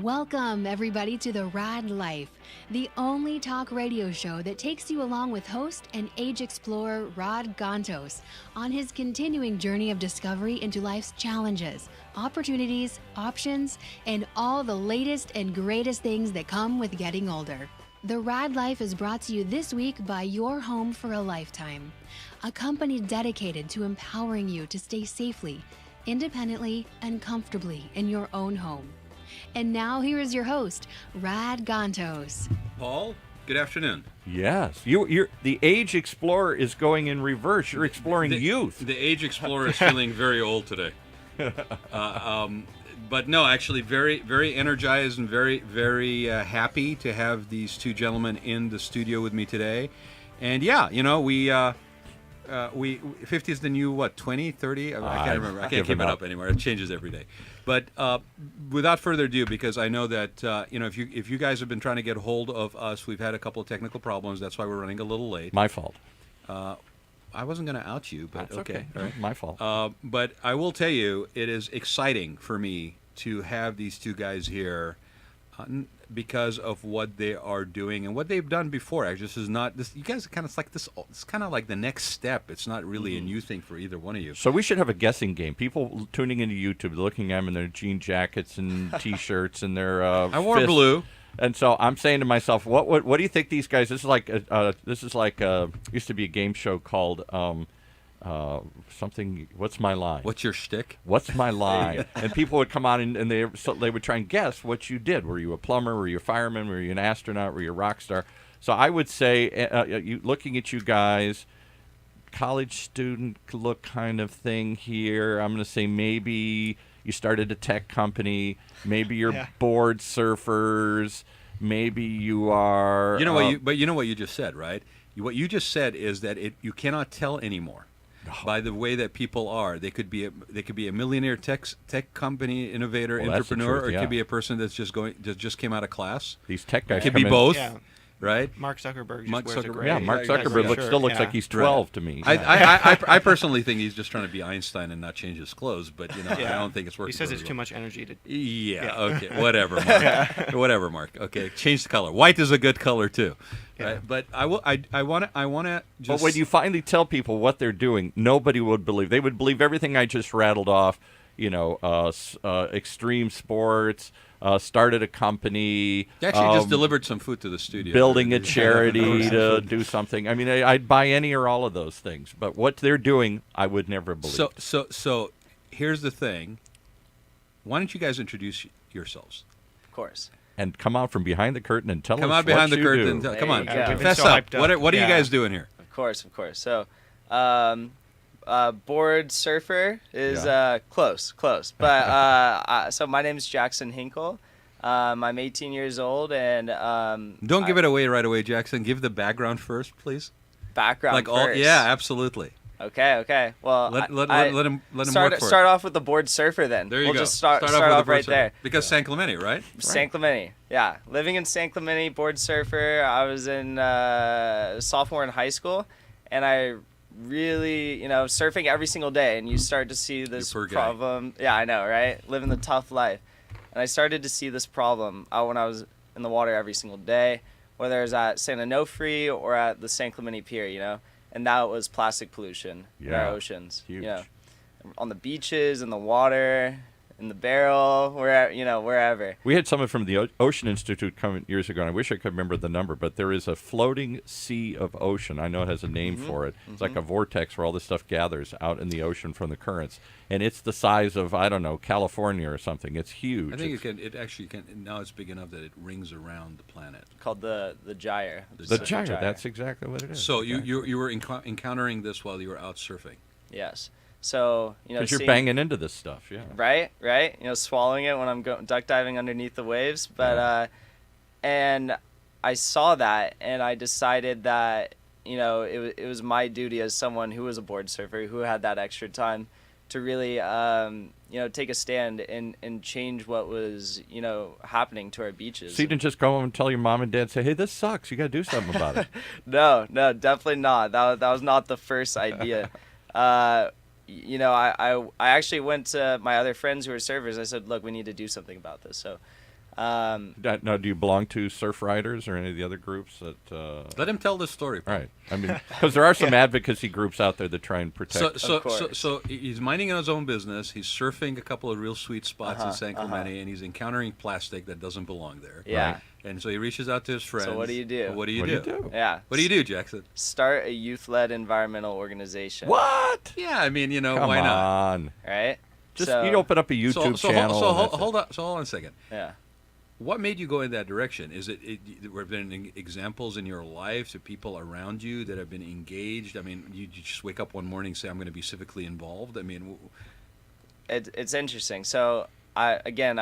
Welcome, everybody, to the Raad Life, the only talk radio show that takes you along with host and age explorer Rod Gantos on his continuing journey of discovery into life's challenges, opportunities, options, and all the latest and greatest things that come with getting older. The Raad Life is brought to you this week by Your Home for a Lifetime, a company dedicated to empowering you to stay safely, independently, and comfortably in your own home. And now here is your host, Rad Gantos. Paul, good afternoon. Yes, you're the age explorer is going in reverse. You're exploring youth. The age explorer is feeling very old today. But no, actually very, very energized and very, very happy to have these two gentlemen in the studio with me today. And yeah, you know, we 50 is the new, what, 20, 30? I can't remember. I can't keep it up anymore. It changes every day. But without further ado, because I know that, you know, if you guys have been trying to get hold of us, we've had a couple of technical problems. That's why we're running a little late. My fault. I wasn't going to out you, but That's okay. All right. My fault. But I will tell you, it is exciting for me to have these two guys here because of what they are doing and what they've done before. Actually, this is not this. You guys are kind of like this. It's kind of like the next step. It's not really a new thing for either one of you. So we should have a guessing game. People tuning into YouTube, looking at them in their jean jackets and T-shirts and their. I wore blue. And so I'm saying to myself, what do you think these guys? This is like used to be a game show called something. What's my line? What's your shtick? What's my line? And people would come on and they would try and guess what you did. Were you a plumber? Were you a fireman? Were you an astronaut? Were you a rock star? So I would say, looking at you guys, college student look kind of thing here. I'm going to say maybe you started a tech company. Maybe you're board surfers. Maybe you are. You know what? But you know what you just said, right? What you just said is that you cannot tell anymore. By the way that people are, they could be a millionaire tech company innovator, entrepreneur, or it could be a person that's just came out of class. These tech guys could be both, right? Mark Zuckerberg. Mark Zuckerberg still looks like he's 12 to me. I personally think he's just trying to be Einstein and not change his clothes, but you know, I don't think it's working. He says it's too much energy to. Yeah. Okay. Whatever, Mark. Whatever, Mark. Okay. Change the color. White is a good color too. Yeah. Right? But I want to just. But when you finally tell people what they're doing, nobody would believe. They would believe everything I just rattled off. You know, extreme sports. Started a company. They actually just delivered some food to the studio. Building a charity to do something. I mean, I'd buy any or all of those things. But what they're doing, I would never believe. So here's the thing. Why don't you guys introduce yourselves? Of course. And come out from behind the curtain and tell us what you do. Come out behind the curtain. Come on. Confess up. What are you guys doing here? Of course. So, board surfer is close. But so my name is Jackson Hinkle. I'm 18 years old, and don't give it away right away, Jackson. Give the background first, please. Background first. Yeah, absolutely. Okay. Well, let him start work for start off with the board surfer then. There you go. We'll just start off right there. Because San Clemente, right? San Clemente, yeah. Living in San Clemente, board surfer. I was in sophomore in high school, and I really, surfing every single day, and you start to see this problem. Yeah, I know, right? Living the tough life. And I started to see this problem out when I was in the water every single day, whether it was at San Onofre or at the San Clemente Pier, and that was plastic pollution in our oceans. Huge. On the beaches, in the water, in the barrel, wherever. We had someone from the Ocean Institute come years ago, and I wish I could remember the number, but there is a floating sea of ocean. I know it has a name for it. It's like a vortex where all this stuff gathers out in the ocean from the currents. And it's the size of, I don't know, California or something. It's huge. I think it actually can. Now it's big enough that it rings around the planet. Called the gyre. The gyre. That's exactly what it is. So you were encountering this while you were out surfing. Yes. So, because you're banging into this stuff, yeah. Right. Swallowing it when I'm duck diving underneath the waves. But and I saw that, and I decided that it was my duty as someone who was a board surfer who had that extra time to really take a stand and change what was happening to our beaches. So you didn't just go home and tell your mom and dad, say, "Hey, this sucks. You got to do something about it." No, definitely not. That was not the first idea. I actually went to my other friends who were surfers. I said, look, we need to do something about this. So Now, do you belong to Surf Riders or any of the other groups that? Let him tell the story. Paul. Right. I mean, because there are some advocacy groups out there that try and protect. So he's minding his own business. He's surfing a couple of real sweet spots in San Clemente, and he's encountering plastic that doesn't belong there. Yeah. Right. And so he reaches out to his friends. So what do you do? What do you do? Yeah. What do you do, Jackson? Start a youth-led environmental organization. What? Yeah, I mean, Come why not? on. Right? Just So- you open up a YouTube channel. Hold on a second. Yeah. What made you go in that direction? Is it have there been examples in your life to people around you that have been engaged? I mean, you just wake up one morning and say, I'm going to be civically involved? I mean... It's interesting. So, I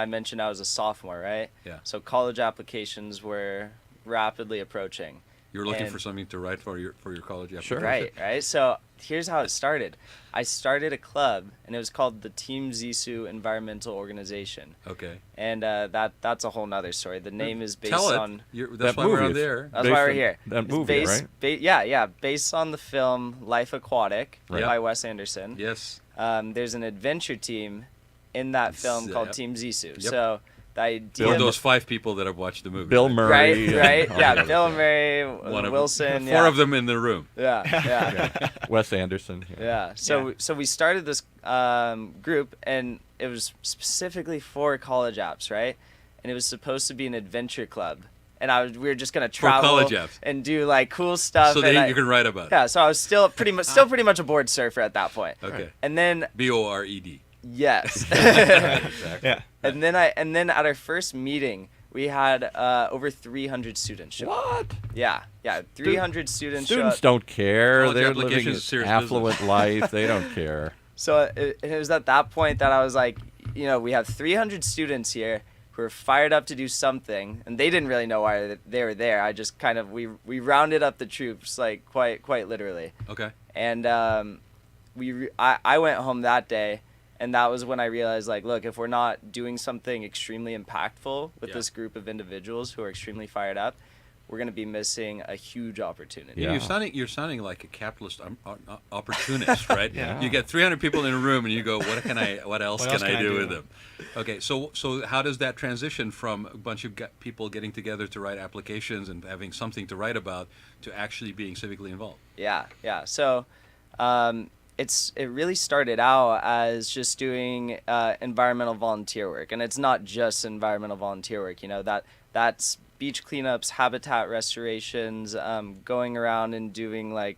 mentioned I was a sophomore, right? Yeah. So college applications were rapidly approaching. You're looking And- for something to write for your college application? Sure. Right. So here's how it started. I started a club, and it was called the Team Zissou Environmental Organization. Okay. And that's a whole nother story. The name is based Tell it. on... That's That why we're movie on is- there. That's Based why we're on here. that It's movie, right? Based on the film Life Aquatic Right. by Wes Anderson. Yes. There's an adventure team in that film called Yep. Team Zissou. Yep. So the idea... For those 5 people that have watched the movie. Bill Murray. Right. and Yeah, all the Bill others, Murray, One of Wilson. Four of them in the room. Yeah. Wes Anderson. Yeah. So we started this group, and it was specifically for college apps, right? And it was supposed to be an adventure club, and we were just gonna travel college apps. and do like cool stuff. So and that you can write about it. Yeah. So I was still pretty much a board surfer at that point. Okay. And then BORED. yes. Exactly. Yeah. And then at our first meeting, we had over 300 students show up. What? Yeah. 300 students show Students up. don't care. College They're application living is a serious affluent life. They don't care. So it was at that point that I was like, we have 300 students here who are fired up to do something, and they didn't really know why they were there. I just kind of we rounded up the troops like quite literally. Okay. And I went home that day, and that was when I realized, like, look, if we're not doing something extremely impactful with Yeah. this group of individuals who are extremely fired up, we're going to be missing a huge opportunity. Yeah. You're sounding like a capitalist opportunist, right? Yeah. You get 300 people in a room and you go, what else can I do with them? Okay, so how does that transition from a bunch of people getting together to write applications and having something to write about to actually being civically involved? Yeah. So it really started out as just doing environmental volunteer work, and it's not just environmental volunteer work. That's beach cleanups, habitat restorations, going around and doing like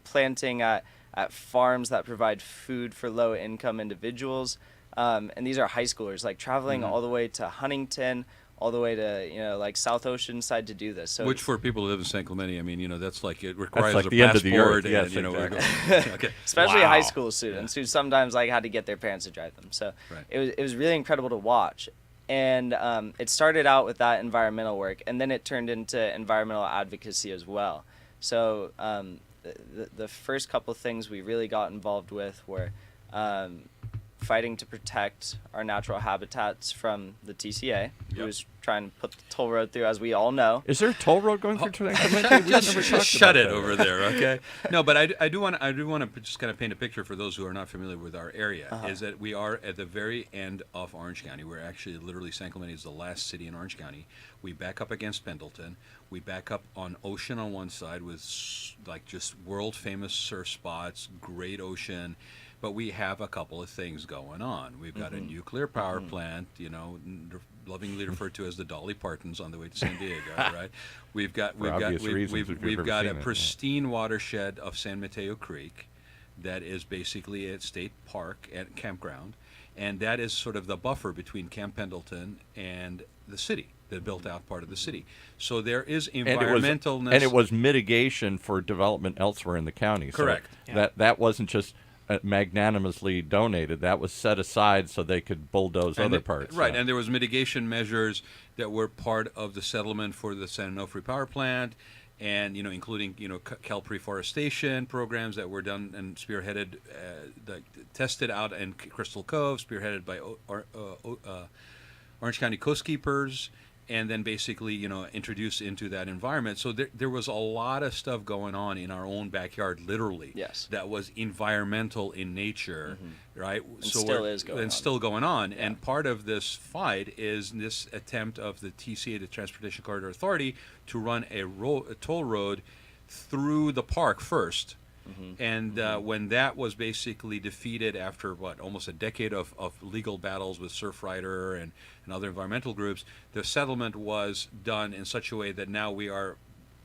planting at farms that provide food for low income individuals, and these are high schoolers, like traveling all the way to Huntington, all the way to like South Ocean side to do this. So Which for people who live in San Clemente, I mean, that's like it requires like a the end of the passport. earth. Yes, and, exactly. okay. especially Wow. high school students who sometimes had to get their parents to drive them. So Right. it was really incredible to watch. And it started out with that environmental work, and then it turned into environmental advocacy as well. So the first couple things we really got involved with were fighting to protect our natural habitats from the TCA, who Yep. was trying to put the toll road through, as we all know. Is there a toll road going through San Clemente? We've never talked Shut about it that. over there, okay? No, but I do want to just kind of paint a picture for those who are not familiar with our area. Is that we are at the very end of Orange County. We're actually literally San Clemente is the last city in Orange County. We back up against Pendleton. We back up on ocean on one side with like just world famous surf spots, great ocean. But we have a couple of things going on. We've got a nuclear power plant, lovingly referred to as the Dolly Partons on the way to San Diego, right? We've got obvious reasons, if you've ever got a seen it, yeah. pristine watershed of San Mateo Creek that is basically a state park and campground, and that is sort of the buffer between Camp Pendleton and the city, the built-out part of the city. So there is environmentalness. And it was mitigation for development elsewhere in the county. Correct. So that wasn't just magnanimously donated. That was set aside so they could bulldoze other parts. Right, so. and there was mitigation measures that were part of the settlement for the San Onofre power plant, and including kelp reforestation programs that were done and spearheaded, tested out in Crystal Cove, spearheaded by Orange County coastkeepers. and then basically, introduce into that environment. So there was a lot of stuff going on in our own backyard, literally. Yes. That was environmental in nature, right? And still is going on. And still going on. Yeah. And part of this fight is this attempt of the TCA, the Transportation Corridor Authority, to run a toll road through the park first. And when that was basically defeated after, almost a decade of legal battles with Surfrider and other environmental groups, the settlement was done in such a way that now we are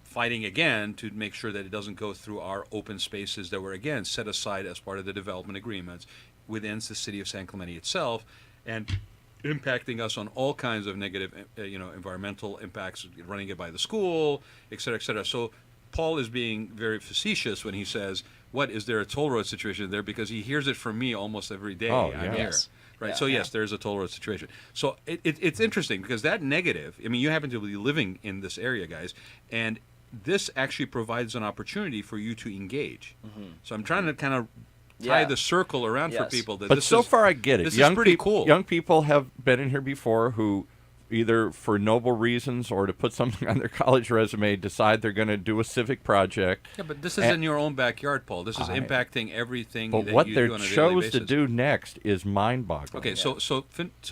fighting again to make sure that it doesn't go through our open spaces that were, again, set aside as part of the development agreements within the city of San Clemente itself, and impacting us on all kinds of negative, environmental impacts, running it by the school, et cetera, et cetera. So Paul is being very facetious when he says, "What, is there a toll road situation there?" Because he hears it from me almost every day. Oh, yeah. I'm here. Yes. Right. Yeah, So yes, there's a toll road situation. So it's interesting because that negative. I mean, you happen to be living in this area, guys, and this actually provides an opportunity for you to engage. So I'm trying to kind of tie the circle around for people. That But so far, I get it. This is pretty cool. Young people have been in here before who, either for noble reasons or to put something on their college resume, decide they're going to do a civic project. Yeah, but this is in your own backyard, Paul. This is impacting everything But that what you they do on a daily chose basis. to do next is mind-boggling. Okay, so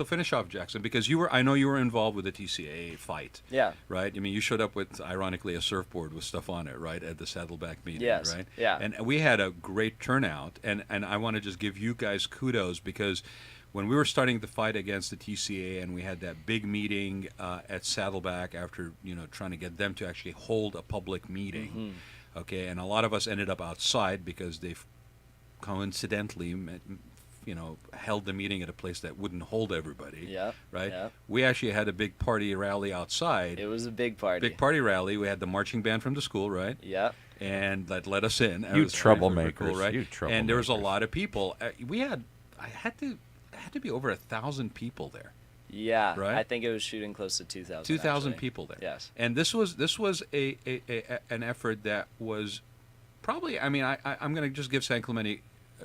finish off, Jackson, because I know you were involved with the TCA fight. Yeah. Right. I mean, you showed up with, ironically, a surfboard with stuff on it, right, at the Saddleback meeting. Yes. Right. Yeah. And we had a great turnout, and I want to just give you guys kudos because when we were starting the fight against the TCA, and we had that big meeting at Saddleback after trying to get them to actually hold a public meeting, okay, and a lot of us ended up outside because they've coincidentally held the meeting at a place that wouldn't hold everybody. Yeah. Right. Yeah. We actually had a big party rally outside. It was a big party. Big party rally. We had the marching band from the school, right? Yeah. And that let us in. That You was very, very troublemakers. cool, right? You troublemakers. And there was a lot of people. I had to be over 1,000 people there. Yeah. Right? I think it was shooting close to 2,000. 2,000 actually. people there. Yes. And this was an effort that was probably. I mean, I'm going to just give San Clemente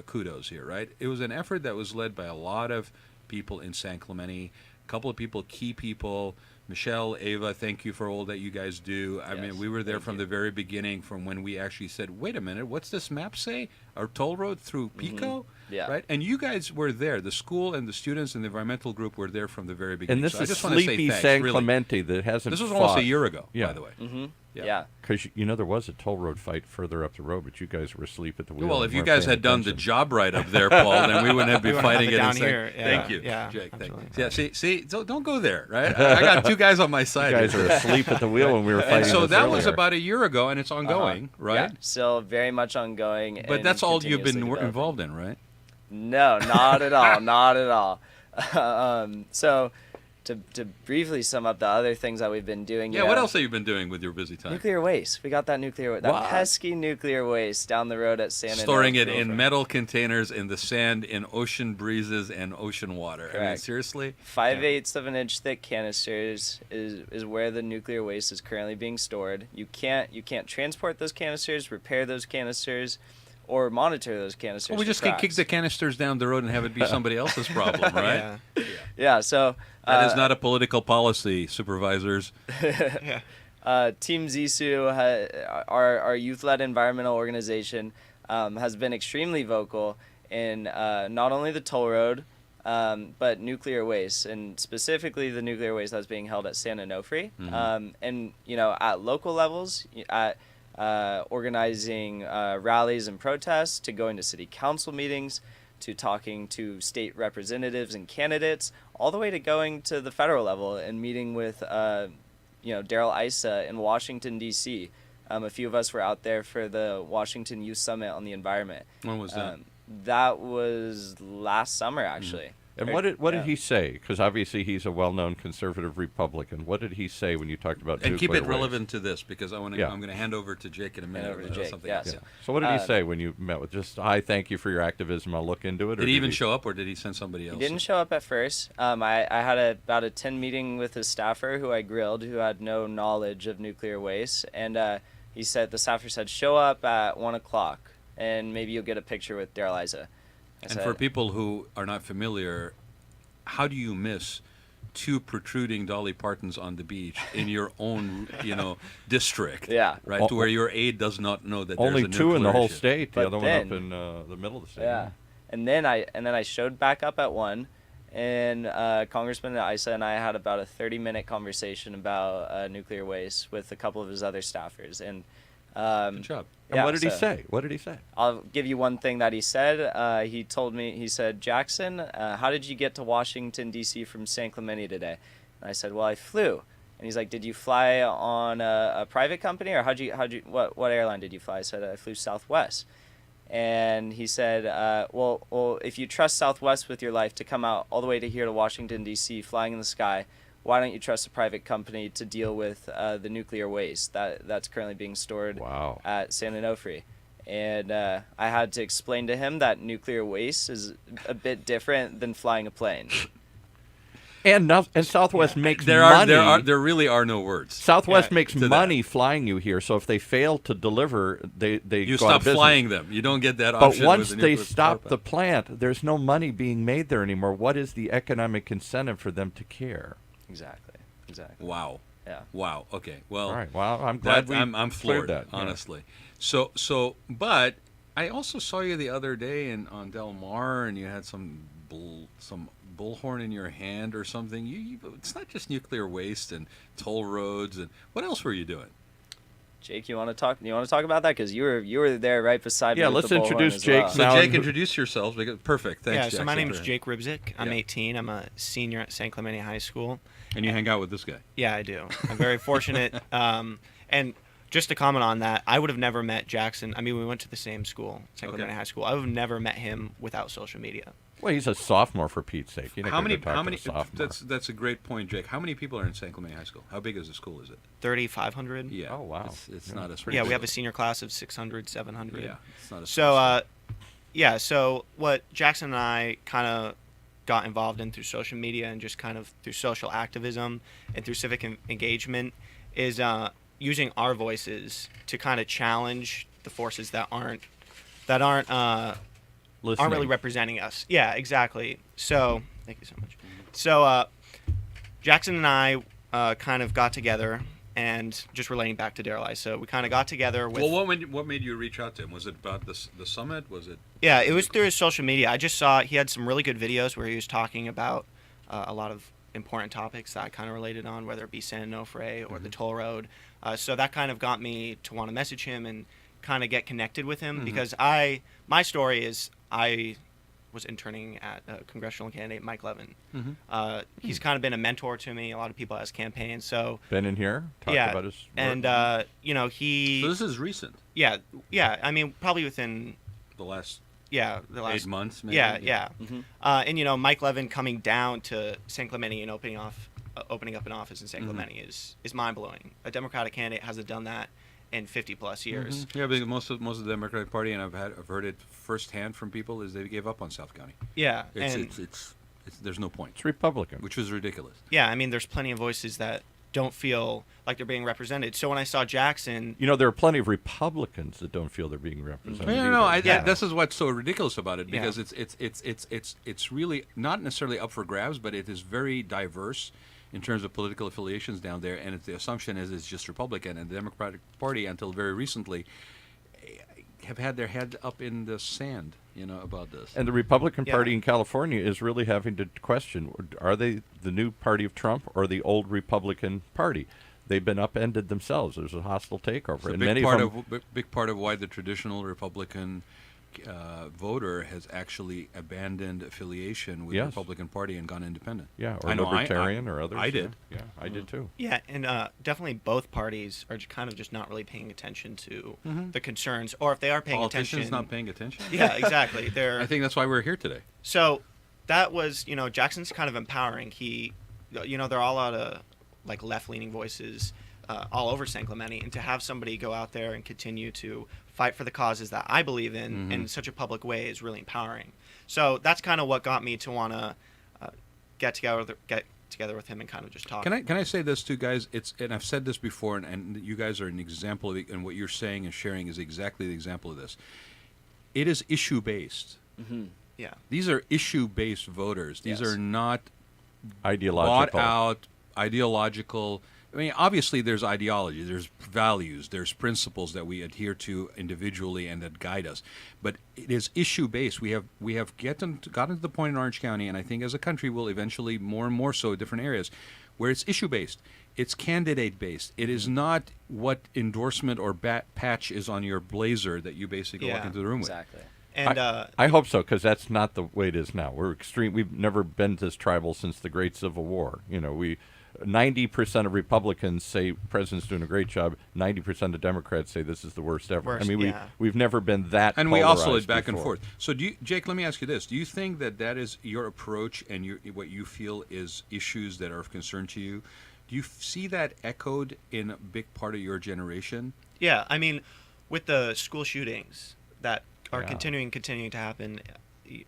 kudos here, right? It was an effort that was led by a lot of people in San Clemente. A couple of people, key people. Michelle, Ava, thank you for all that you guys do. I mean, we were there from the very beginning, from when we actually said, wait a minute, what's this map say? Our toll road through Pico? Yeah. Right? And you guys were there. The school and the students and the environmental group were there from the very beginning. And this so I is just want to say sleepy thanks, San really. Clemente that hasn't This was fought. almost a year ago, Yeah. by the way. Yeah. Because there was a toll road fight further up the road, but you guys were asleep at the wheel. Well, and if you weren't guys paying had done the attention. job right up there, Paul, then we wouldn't have been We wouldn't fighting have it it in down San- here. Yeah. Thank you, Yeah, Jake. Thank you. absolutely. Yeah, see, so don't go there, right? I got two guys on my side. You guys here. are asleep at the wheel when we were fighting And so this that was earlier. about a year ago, and it's ongoing, right? Yeah. Still very much ongoing. But and that's all you've been continuously involved in, right? No, not at all. Not at all. So, to briefly sum up the other things that we've been doing. Yeah, what else have you been doing with your busy time? Nuclear waste. We got that What? pesky nuclear waste down the road at San Onofre. Storing it in metal containers in the sand, in ocean breezes, and ocean water. I mean, Correct. seriously? 5/8 of an inch thick canisters is where the nuclear waste is currently being stored. You can't transport those canisters, repair those canisters, or monitor those canisters. Well, we for just can kick cracks. the canisters down the road and have it be somebody else's problem, right? Yeah. Yeah. So That is not a political policy, supervisors. Team Zissou, our youth-led environmental organization, has been extremely vocal in not only the toll road, but nuclear waste, and specifically the nuclear waste that's being held at San Onofre. And at local levels, at organizing rallies and protests, to going to city council meetings, to talking to state representatives and candidates, all the way to going to the federal level and meeting with Daryl Issa in Washington, D.C. A few of us were out there for the Washington Youth Summit on the environment. When was that? That was last summer, actually. And what did he say? Because obviously he's a well-known conservative Republican. What did he say when you talked about And keep nuclear it waste? relevant to this, because I'm going to hand over to Jake in a minute. Hand over to about Jake, something yes. else. Yeah. So what did he say when you met with? Just, hi, thank you for your activism. I'll look into it. Or Did he even show up, or did he send somebody else? He didn't show up at first. I had about a 10 meeting with his staffer who I grilled, who had no knowledge of nuclear waste, and the staffer said, show up at 1 o'clock, and maybe you'll get a picture with Daryl Issa. And for people who are not familiar, how do you miss two protruding Dolly Partons on the beach in your own, district. Yeah. Right, to where your aide does not know that Only there's a two in the nuclear whole issue. state. The But other then- one up in the middle of the state. Yeah. And then I showed back up at 1, and Congressman Issa and I had about a 30-minute conversation about nuclear waste with a couple of his other staffers. And Good job. And what did he say? What did he say? I'll give you one thing that he said. He said, Jackson, how did you get to Washington, D.C. from San Clemente today? And I said, well, I flew. And he's like, did you fly on a private company, or what airline did you fly? I said, I flew Southwest. And he said, well, if you trust Southwest with your life to come out all the way to here to Washington, D.C., flying in the sky, why don't you trust a private company to deal with the nuclear waste that's currently being stored at San Onofre? And I had to explain to him that nuclear waste is a bit different than flying a plane. And Southwest makes There really are no words. Southwest makes to money flying you here. So if they fail to deliver, they You go out stop of business. flying them. You don't get that But option. once with they nuclear stop power the plant, there's no money being made there anymore. What is the economic incentive for them to care? Exactly. Wow. Yeah. Wow. Okay. Well, All right. Well, I'm glad I'm floored, that, yeah. honestly. But I also saw you the other day on Del Mar, and you had some bullhorn in your hand or something. It's not just nuclear waste and toll roads, and what else were you doing? Jake, you want to talk? about that, because you were there right beside me. Yeah, with let's the bullhorn introduce as Jake well. So now. Jake, introduce yourselves. Perfect. Thanks. Yeah, so Jackson, my name is for- Jake Ribzik. I'm Yeah. 18. I'm a senior at San Clemente High School. And you hang out with this guy. Yeah, I do. I'm very fortunate. And just to comment on that, I would have never met Jackson. I mean, we went to the same school, San Clemente High School. I would have never met him without social media. Well, he's a sophomore, for Pete's sake. You're not How gonna many? go talk How to many? a sophomore. That's a great point, Jake. How many people are in San Clemente High School? How big is the school? Is it? 3,500. Yeah. Oh, wow. It's Yeah. not as Yeah, we have a senior class of 600, 700. Yeah. It's not as So what Jackson and I kind of got involved in through social media and just kind of through social activism and through civic engagement is using our voices to kind of challenge the forces that aren't really representing us. Yeah, exactly. So thank you so much. So Jackson and I kind of got together, and just relating back to Daryl, so we kind of got together with. Well, what made you reach out to him? Was it about the summit? Was it? Yeah, it was through his social media. I just saw he had some really good videos where he was talking about a lot of important topics that I kind of related on, whether it be San Onofre or the toll road. So that kind of got me to want to message him and kind of get connected with him, because my story is I was interning at congressional candidate Mike Levin. He's kind of been a mentor to me. A lot of people at his campaign. So been in here, talked about his work. And he. So this is recent. Yeah. I mean, probably within The last 8 months, maybe. Yeah. And Mike Levin coming down to San Clemente and opening up an office in San Clemente is mind blowing. A Democratic candidate hasn't done that in 50 plus years. Yeah, because most of the Democratic Party, and I've heard it firsthand from people, is they gave up on South County. Yeah, It's there's no point. It's Republican. Which was ridiculous. Yeah, I mean, there's plenty of voices that don't feel like they're being represented. So when I saw Jackson, there are plenty of Republicans that don't feel they're being represented. This is what's so ridiculous about it, because it's really not necessarily up for grabs, but it is very diverse in terms of political affiliations down there, and the assumption is it's just Republican, and the Democratic Party until very recently have had their head up in the sand, about this. And the Republican Party in California is really having to question, are they the new party of Trump or the old Republican Party? They've been upended themselves. There's a hostile takeover. It's a big part of why the traditional Republican voter has actually abandoned affiliation with the Republican Party and gone independent. Yeah, or libertarian or others. I did. Yeah, I did too. Yeah, and definitely both parties are kind of just not really paying attention to the concerns, or if they are paying attention. Politicians not paying attention? Yeah, exactly. I think that's why we're here today. So that was, Jackson's kind of empowering. He, there are a lot of like left-leaning voices all over San Clemente, and to have somebody go out there and continue to fight for the causes that I believe in such a public way is really empowering. So that's kind of what got me to want to get together with him and kind of just talk. Can I say this too, guys? And I've said this before, and you guys are an example of it, and what you're saying and sharing is exactly the example of this. It is issue-based. Yeah. These are issue-based voters. These are not ideological. bought out, ideological. I mean, obviously there's ideology, there's values, there's principles that we adhere to individually and that guide us. But it is issue based. We have gotten to the point in Orange County, and I think as a country we'll eventually more and more so in different areas, where it's issue based. It's candidate based. It is not what endorsement or patch is on your blazer that you basically walk into the room with. Exactly. And I hope so, because that's not the way it is now. We're extreme. We've never been this tribal since the Great Civil War. 90% of Republicans say president's doing a great job. 90% of Democrats say this is the worst ever. We've never been that. And we oscillate back before. and forth. So, Jake? Let me ask you this: do you think that is your approach and what you feel is issues that are of concern to you? Do you see that echoed in a big part of your generation? Yeah, I mean, with the school shootings that are continuing to happen,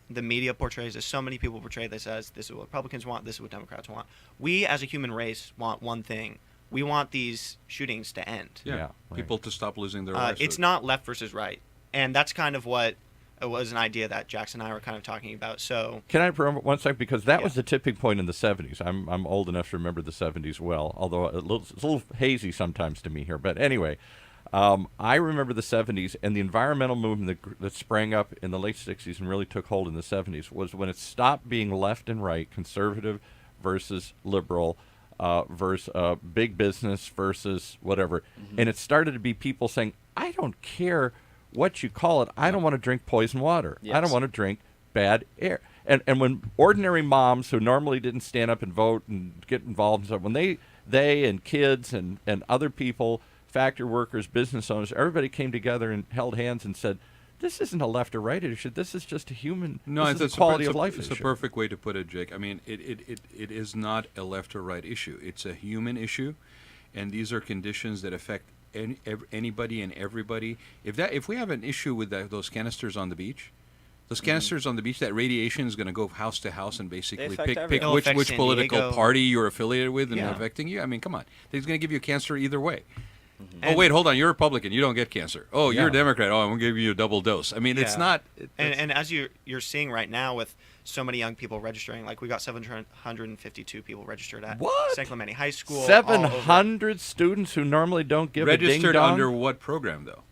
the media portrays this. So many people portray this as this is what Republicans want, this is what Democrats want. We, as a human race, want one thing. We want these shootings to end. Yeah, right. People to stop losing their lives. It's not left versus right, and that's kind of what it was an idea that Jackson and I were kind of talking about. So can I remember one second, because that was the tipping point in the 70s. I'm old enough to remember the 70s well, although it's a little hazy sometimes to me here. But anyway, I remember the 70s, and the environmental movement that sprang up in the late 60s and really took hold in the 70s was when it stopped being left and right, conservative versus liberal, versus big business versus whatever. And it started to be people saying, I don't care what you call it, I don't want to drink poison water. Yes. I don't want to drink bad air. And when ordinary moms who normally didn't stand up and vote and get involved and stuff, when they and kids and other people, factory workers, business owners, everybody came together and held hands and said, this isn't a left or right issue. This is just a human. This is a quality of life issue. It's a perfect way to put it, Jake. I mean, it is not a left or right issue. It's a human issue, and these are conditions that affect anybody and everybody. If we have an issue with those canisters on the beach, that radiation is going to go house to house and basically pick which political party you're affiliated with and affecting you. I mean, come on, it's going to give you cancer either way. Oh, wait, hold on. You're Republican. You don't get cancer. Oh, you're a Democrat. Oh, I'm going to give you a double dose. I mean, it's not... And as you're seeing right now with so many young people registering, like we got 752 people registered at San Clemente High School. 700 students who normally don't give registered a ding-dong? Under what program, though?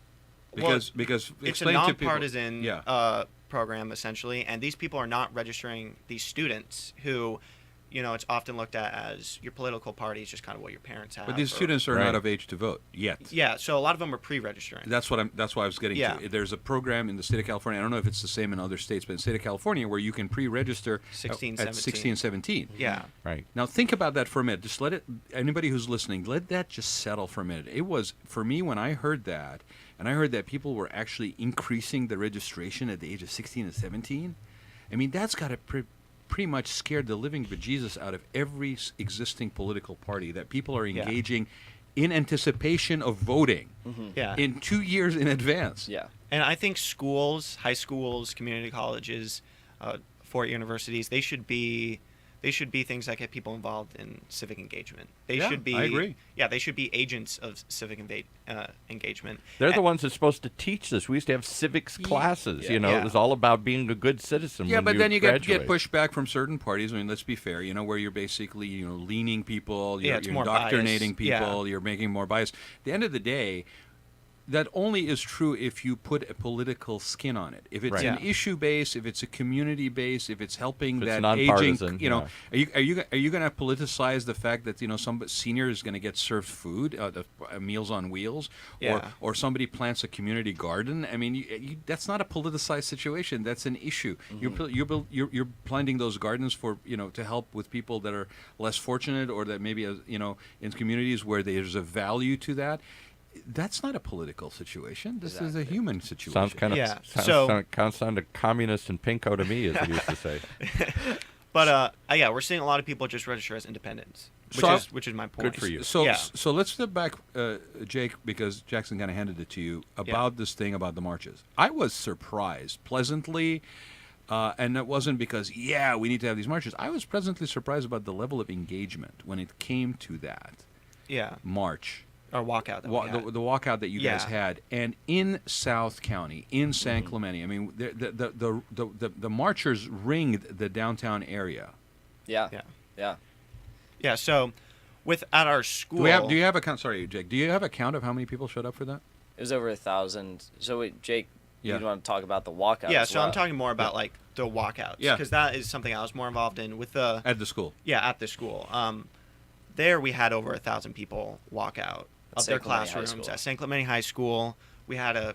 Because it's a nonpartisan program, essentially, and these people are not registering these students who... it's often looked at as your political party is just kind of what your parents have. But these students are not of age to vote yet. Yeah, so a lot of them are pre-registering. That's why I was getting to. There's a program in the state of California. I don't know if it's the same in other states, but in the state of California where you can pre-register 16, at 16, 17. Yeah. Right. Now think about that for a minute. Just anybody who's listening, let that just settle for a minute. It was, for me, when I heard that, and I heard that people were actually increasing the registration at the age of 16 and 17, I mean, that's got to pretty much scared the living bejesus out of every existing political party, that people are engaging in anticipation of voting in 2 years in advance. Yeah. And I think schools, high schools, community colleges, four universities, they should be things that get people involved in civic engagement. They should be. I agree. Yeah, they should be agents of civic engagement. They're the ones that's supposed to teach this. We used to have civics classes. It was all about being a good citizen. Yeah, when but then you get graduate. pushback from certain parties. I mean, let's be fair. Where you're basically leaning people, you're indoctrinating people, you're making more bias. At the end of the day, that only is true if you put a political skin on it. If it's an issue base, if it's a community base, if it's helping if it's that aging, are you going to politicize the fact that some senior is going to get served food, Meals on Wheels, or somebody plants a community garden? I mean, that's not a politicized situation. That's an issue. Mm-hmm. You're planting those gardens for to help with people that are less fortunate, or that maybe in communities where there's a value to that. That's not a political situation. This is a human situation. Sounds kind of sound communist and pinko to me, as they used to say. But we're seeing a lot of people just register as independents, which is my point. Good for you. So let's step back, Jake, because Jackson kind of handed it to you about this thing about the marches. I was surprised, pleasantly, and it wasn't because we need to have these marches. I was pleasantly surprised about the level of engagement when it came to that march. Or walkout. The walkout that you guys had, and in South County, in San Clemente. I mean, the marchers ringed the downtown area. Yeah. Yeah. Yeah. So, at our school, Do you have a count? Sorry, Jake. Do you have a count of how many people showed up for that? It was over 1,000. So wait, Jake, Yeah. you want to talk about the walkout? Yeah. as So well. I'm talking more about like the walkouts. Yeah. Because that is something I was more involved in with the. At the school. Yeah, at the school. There we had over 1,000 people walk out At of San their Clemente High classrooms School. at San Clemente High School. We had a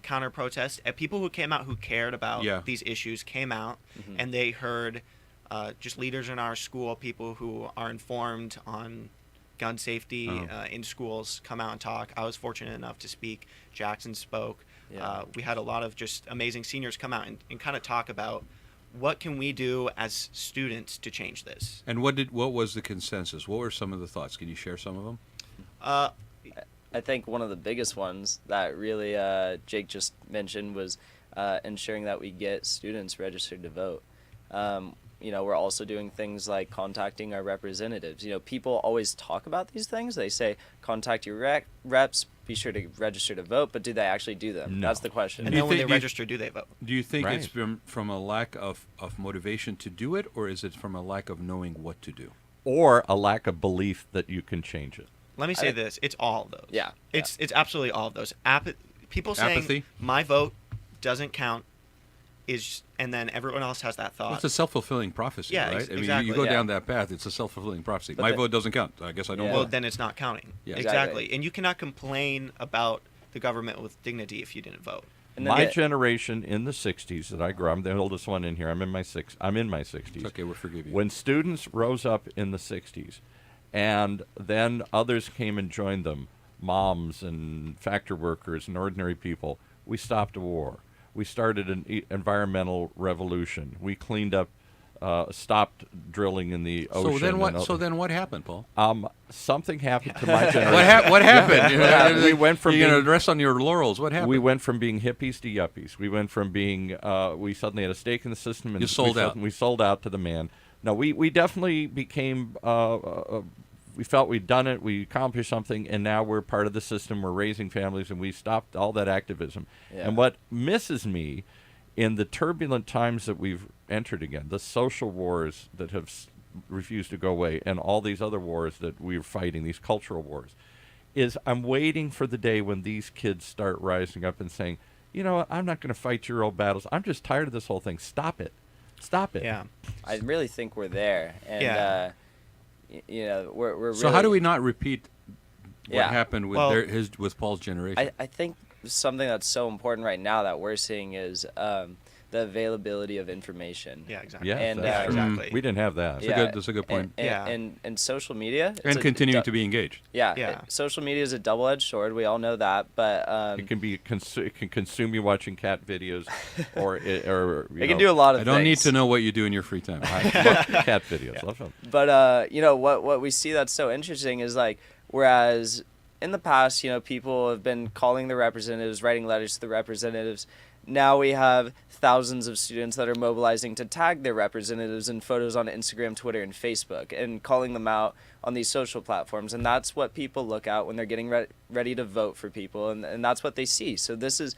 counter protest. People who came out who cared about Yeah. these issues came out, Mm-hmm. and they heard just leaders in our school, people who are informed on gun safety in schools, come out and talk. I was fortunate enough to speak. Jackson spoke. Yeah. We had a lot of just amazing seniors come out and kind of talk about what can we do as students to change this. And what was the consensus? What were some of the thoughts? Can you share some of them? I think one of the biggest ones that really Jake just mentioned was ensuring that we get students registered to vote. We're also doing things like contacting our representatives. People always talk about these things. They say, contact your reps, be sure to register to vote, but do they actually do them? No. That's the question. And Do you then when think- they register, do they vote? Do you think it's Right. from a lack of motivation to do it, or is it from a lack of knowing what to do? Or a lack of belief that you can change it. Let me say this: it's all of those. Yeah, It's absolutely all of those. People saying Apathy? my vote doesn't count and then everyone else has that thought. Well, it's a self-fulfilling prophecy, Yeah, right? I mean, exactly, you go yeah. down that path, it's a self-fulfilling prophecy. But My the- vote doesn't count. I guess I don't Yeah. Well, vote. then it's not counting. Yeah. Exactly. And you cannot complain about the government with dignity if you didn't vote. And then My the- generation in the 60s that I grew up, I'm the oldest one in here. I'm in my 60s. It's okay, we'll forgive you. When students rose up in the 60s and then others came and joined them, moms and factory workers and ordinary people, we stopped a war. We started an environmental revolution. We cleaned up, stopped drilling in the ocean. So then what happened, Paul? Something happened to my generation. What happened? Yeah, we went from You're going being- to rest on your laurels. What happened? We went from being hippies to yuppies. We went from being, we suddenly had a stake in the system. And You sold out. We sold out to the man. No, we definitely became, we felt we'd done it, we accomplished something, and now we're part of the system. We're raising families, and we stopped all that activism. Yeah. And what misses me in the turbulent times that we've entered again, the social wars that have refused to go away, and all these other wars that we're fighting, these cultural wars, is I'm waiting for the day when these kids start rising up and saying, you know what, I'm not going to fight your old battles. I'm just tired of this whole thing. Stop it. Stop it. Yeah. I really think we're there. And, Yeah. we're really... So how do we not repeat what Yeah. happened with Well- with Paul's generation? I think something that's so important right now that we're seeing is the availability of information. Yeah, exactly. Yeah, And, that's true. exactly. We didn't have that. That's a good point. And, Yeah. and social media. it's And a continuing du- to be engaged. Yeah. Yeah. Social media is a double-edged sword. We all know that. But It can be it can consume you watching cat videos, or it can do a lot of I things. don't need to know what you do in your free time. I love cat videos. Love them. But what we see that's so interesting is like, whereas in the past, people have been calling the representatives, writing letters to the representatives. Now we have thousands of students that are mobilizing to tag their representatives in photos on Instagram, Twitter, and Facebook, and calling them out on these social platforms. And that's what people look at when they're getting ready to vote for people, and that's what they see. So this is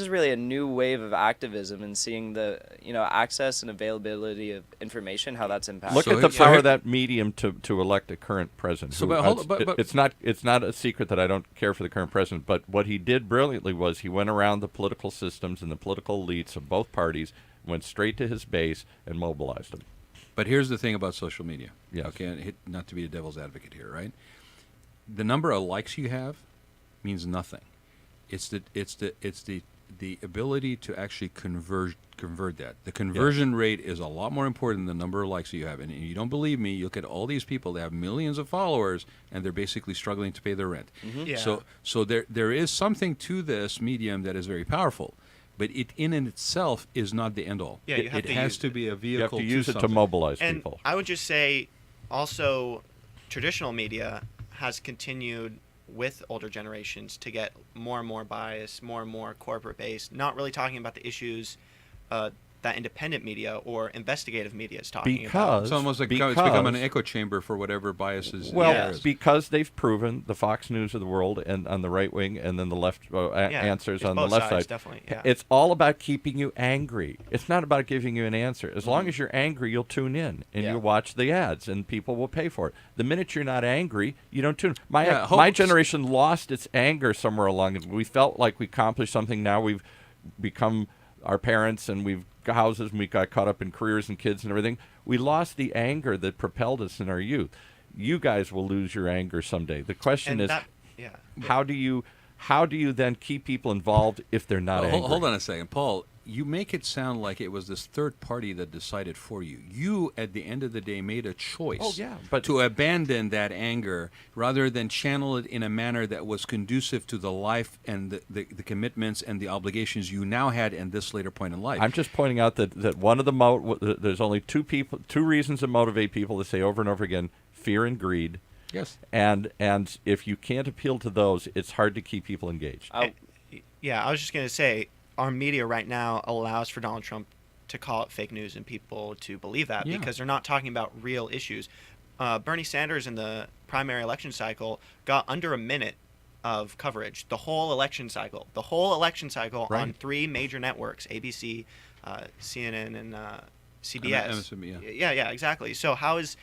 really a new wave of activism, and seeing the access and availability of information, how that's impacted. Look So at the here- power here- of that medium to elect a current president. So, who- but hold- but- it's not a secret that I don't care for the current president. But what he did brilliantly was he went around the political systems and the political elites of both parties, went straight to his base and mobilized them. But here's the thing about social media. Yes. Okay, and not to be a devil's advocate here, right? The number of likes you have means nothing. It's the ability to actually convert that. The conversion rate is a lot more important than the number of likes you have. And you don't believe me, you look at all these people that have millions of followers and they're basically struggling to pay their rent. Yeah. So there is something to this medium that is very powerful. But it in and itself is not the end all. Yeah, you have it to has use to it. be a You have vehicle to use it to something. mobilize And people. I would just say, also, traditional media has continued with older generations to get more and more biased, more and more corporate based, not really talking about the issues that independent media or investigative media is talking about. Because It's almost like it's become an echo chamber for whatever biases. Well, there is. because they've proven the Fox News of the world and on the right wing, and then the left answers it's on the both left sides, side. definitely, yeah. It's all about keeping you angry. It's not about giving you an answer. As long as you're angry, you'll tune in and Yeah. you'll watch the ads, and people will pay for it. The minute you're not angry, you don't tune. Yeah, My generation lost its anger somewhere along. We felt like we accomplished something. Now we've become our parents, and we've got houses, and we got caught up in careers and kids and everything. We lost the anger that propelled us in our youth. You guys will lose your anger someday. The question And is, that, yeah. how do you then keep people involved if they're not angry? Hold on a second, Paul. You make it sound like it was this third party that decided for you. You, at the end of the day, made a choice but to abandon that anger rather than channel it in a manner that was conducive to the life and the commitments and the obligations you now had in this later point in life. I'm just pointing out that one of there's only two reasons that motivate people to say over and over again, fear and greed. Yes. And if you can't appeal to those, it's hard to keep people engaged. I was just going to say, our media right now allows for Donald Trump to call it fake news and people to believe that because they're not talking about real issues. Bernie Sanders in the primary election cycle got under a minute of coverage, the whole election cycle Right. on 3 major networks, ABC, CNN, and CBS. MSNBC, Yeah, exactly. So how is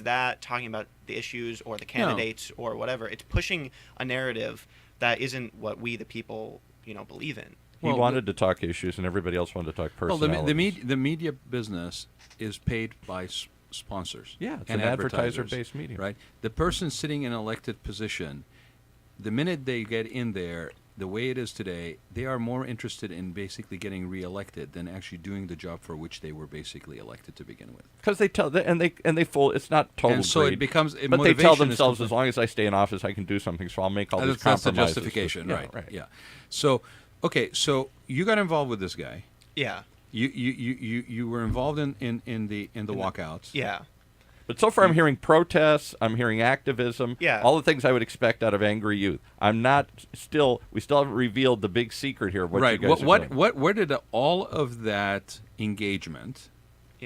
that talking about the issues or the candidates or whatever? It's pushing a narrative that isn't what we, the people, believe in. He wanted to talk issues, and everybody else wanted to talk personalities. Well, the media business is paid by sponsors. Yeah, it's and an advertisers, advertiser-based media. Right? The person sitting in an elected position, the minute they get in there, the way it is today, they are more interested in basically getting reelected than actually doing the job for which they were basically elected to begin with. Because they tell it's not total And so greed, it becomes but they tell themselves, as long as I stay in office, I can do something. So I'll make all these that's the compromises. justification, Yeah, right? Yeah. So, okay, so you got involved with this guy. Yeah. You were involved in the walkouts. Yeah. But so far, I'm hearing protests. I'm hearing activism. Yeah. All the things I would expect out of angry youth. We still haven't revealed the big secret here. What right. You guys are doing. Where did all of that engagement,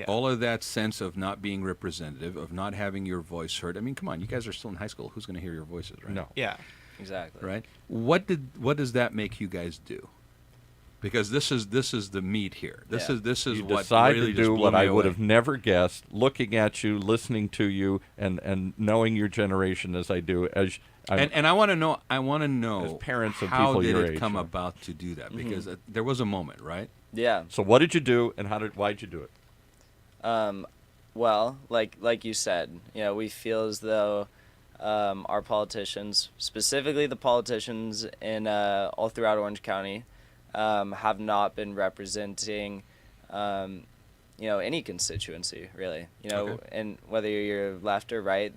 all of that sense of not being representative, of not having your voice heard? I mean, come on, you guys are still in high school. Who's going to hear your voices, right? No. Yeah. Exactly. Right. What does that make you guys do? Because this is the meat here. This is You what decide really to just do blew what me I would away. have never guessed, looking at you, listening to you, and knowing your generation as I do. And I want to know as parents of how people did your it age, come yeah. about to do that? Because there was a moment, right? Yeah. So what did you do, and why'd you do it? Well, like you said, we feel as though our politicians, specifically the politicians in all throughout Orange County, have not been representing, any constituency really. Okay. And whether you're left or right,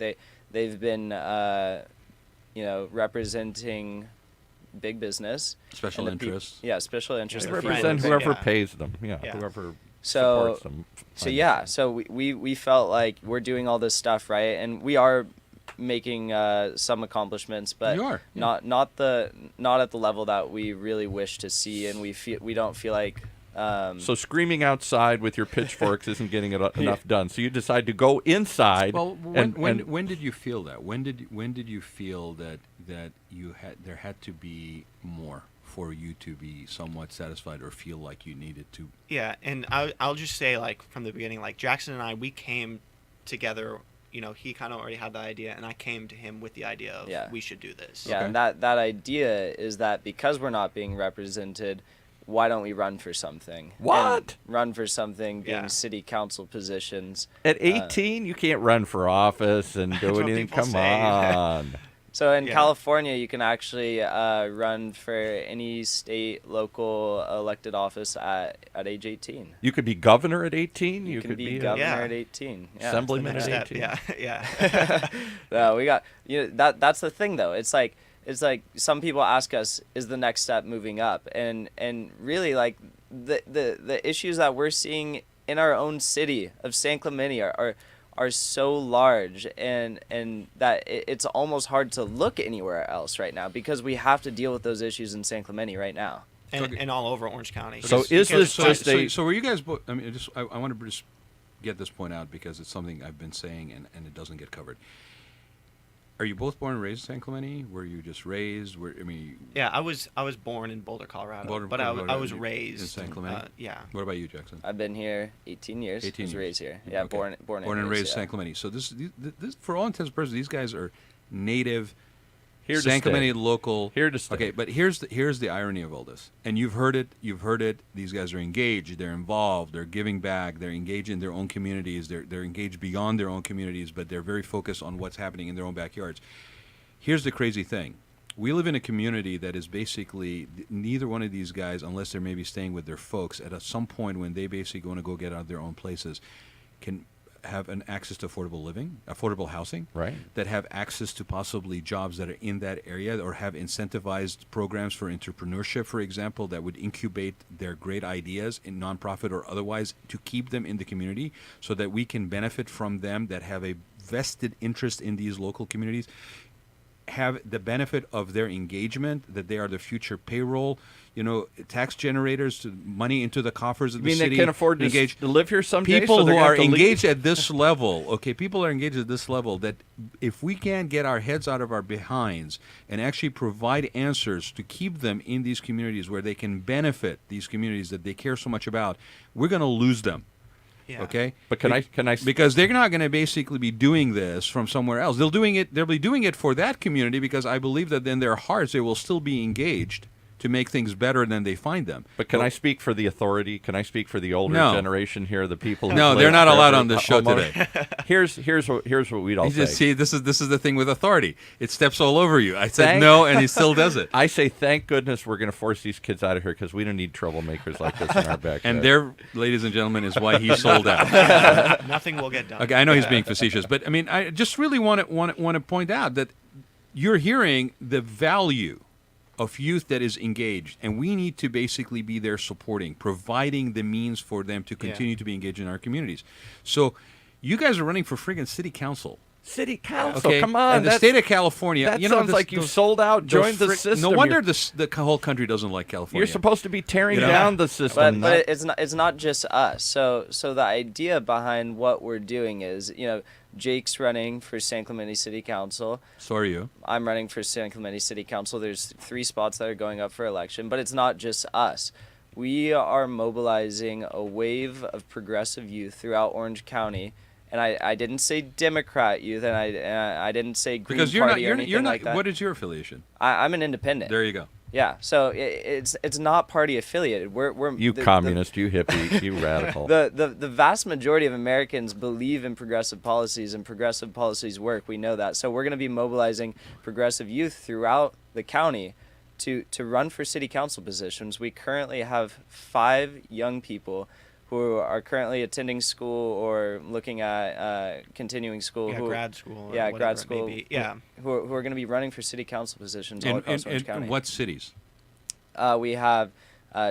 they've been, representing big business, Special and the interests. special interests. They the represent people. whoever Yeah. pays them. Yeah, Yeah. whoever So- supports them. So we felt like we're doing all this stuff right, and we are making some accomplishments, but You are, yeah. not at the level that we really wish to see, and we don't feel like. So screaming outside with your pitchforks isn't getting enough done. So you decide to go inside. Well, and when did you feel that? When did you feel that there had to be more for you to be somewhat satisfied or feel like you needed to? Yeah, and I'll just say, from the beginning, Jackson and I, we came together. He kind of already had the idea, and I came to him with the idea of we should do this. Yeah, Okay. and that idea is that because we're not being represented, why don't we run for something? What? And run for something, being Yeah. city council positions. At 18, you can't run for office and do what anything. people Come say. on. So in Yeah. California, you can actually run for any state, local elected office at age 18. You could be governor at 18. You can be a governor Yeah. at 18. Yeah. assemblyman Next at step. 18. Yeah. No, we got that's the thing though. It's like some people ask us, is the next step moving up? And really the issues that we're seeing in our own city of San Clemente are so large and that it's almost hard to look anywhere else right now because we have to deal with those issues in San Clemente right now. and all over Orange County. So You is can't this just find- just So were you guys? I mean, I want to just get this point out because it's something I've been saying and it doesn't get covered. Are you both born and raised in San Clemente? Were you just raised? Yeah, I was born in Boulder, Colorado, but I was raised in San Clemente. Yeah. What about you, Jackson? I've been here 18 years. 18 was years. raised here. Yeah, Okay. born and raised yeah. San Clemente. So this, for all intents and purposes, these guys are native here to San stay. Clemente local. Here to stay. Okay, but here's the irony of all this, and you've heard it. These guys are engaged. They're involved. They're giving back. They're engaged in their own communities. They're engaged beyond their own communities, but they're very focused on what's happening in their own backyards. Here's the crazy thing. We live in a community that is basically neither one of these guys, unless they're maybe staying with their folks, at some point when they basically want to go get out of their own places, can have an access to affordable living, affordable housing, Right. that have access to possibly jobs that are in that area or have incentivized programs for entrepreneurship, for example, that would incubate their great ideas in nonprofit or otherwise to keep them in the community so that we can benefit from them, that have a vested interest in these local communities, have the benefit of their engagement, that they are the future payroll, tax generators, to money into the coffers of You the mean city. they can afford to, engage to live here someday? people so they're who gonna are have to leave? engaged at this level. Okay, people are engaged at this level. That if we can't get our heads out of our behinds and actually provide answers to keep them in these communities where they can benefit these communities that they care so much about, we're going to lose them. Yeah. Okay, But can I? because they're not going to basically be doing this from somewhere else. They'll be doing it for that community because I believe that in their hearts they will still be engaged to make things better than they find them. But can I speak for the authority? Can I speak for the older No. generation here, the people? Who No, they're live not allowed forever, on this show homeowners? today. Here's what we'd all You say. just see, this is the thing with authority. It steps all over you. I said Thank- no, and he still does it. I say thank goodness we're going to force these kids out of here because we don't need troublemakers like this in our backyard. And there, ladies and gentlemen, is why he sold out. Nothing will get done. Okay, I know he's being facetious, but I mean, I just really want to point out that you're hearing the value of youth that is engaged, and we need to basically be there supporting, providing the means for them to continue to be engaged in our communities. So, you guys are running for friggin' city council. City council, Okay, come on! and the state of California. That you know, sounds like you sold out, joined the system. No wonder You're- the whole country doesn't like California. You're supposed to be tearing You know? down the system. But it's not just us. So the idea behind what we're doing is, Jake's running for San Clemente City Council. So are you. I'm running for San Clemente City Council. There's 3 spots that are going up for election, but it's not just us. We are mobilizing a wave of progressive youth throughout Orange County. And I didn't say Democrat youth, and I didn't say Green Because Party or anything you're not. like that. What is your affiliation? I'm an independent. There you go. Yeah, so it's not party affiliated. We're you communist, you hippie, you radical. The vast majority of Americans believe in progressive policies, and progressive policies work. We know that. So we're going to be mobilizing progressive youth throughout the county to run for city council positions. We currently have 5 young people who are currently attending school or looking at continuing school. Grad school. Or grad whatever it school. may be. Yeah. Who are going to be running for city council positions all across Orange County. In what cities? We have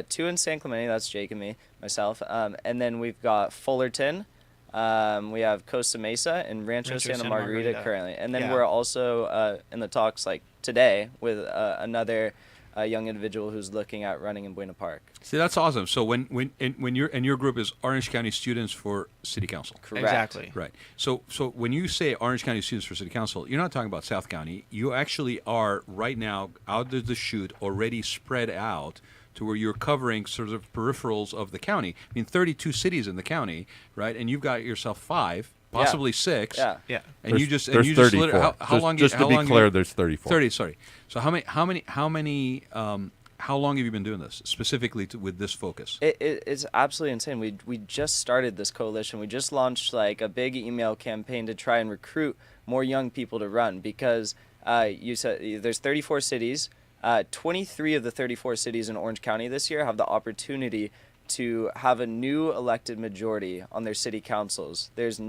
2 in San Clemente. That's Jake and myself. And then we've got Fullerton. We have Costa Mesa and Rancho Santa Margarita currently. And then we're also in the talks like today with another young individual who's looking at running in Buena Park. See, that's awesome. So when your group is Orange County Students for City Council. Correct. Exactly. Right. So when you say Orange County Students for City Council, you're not talking about South County. You actually are right now out of the chute already spread out to where you're covering sort of peripherals of the county. I mean, 32 cities in the county, right? And you've got yourself 5, possibly 6. Yeah. Yeah. And There's- you just there's and you just 34. how Just- long? just how to be long clear, you- there's 34. 30. Sorry. So how long have you been doing this specifically with this focus? It's absolutely insane. We just started this coalition. We just launched like a big email campaign to try and recruit more young people to run because you said there's 34 cities. 23 of the 34 cities in Orange County this year have the opportunity to have a new elected majority on their city councils. There's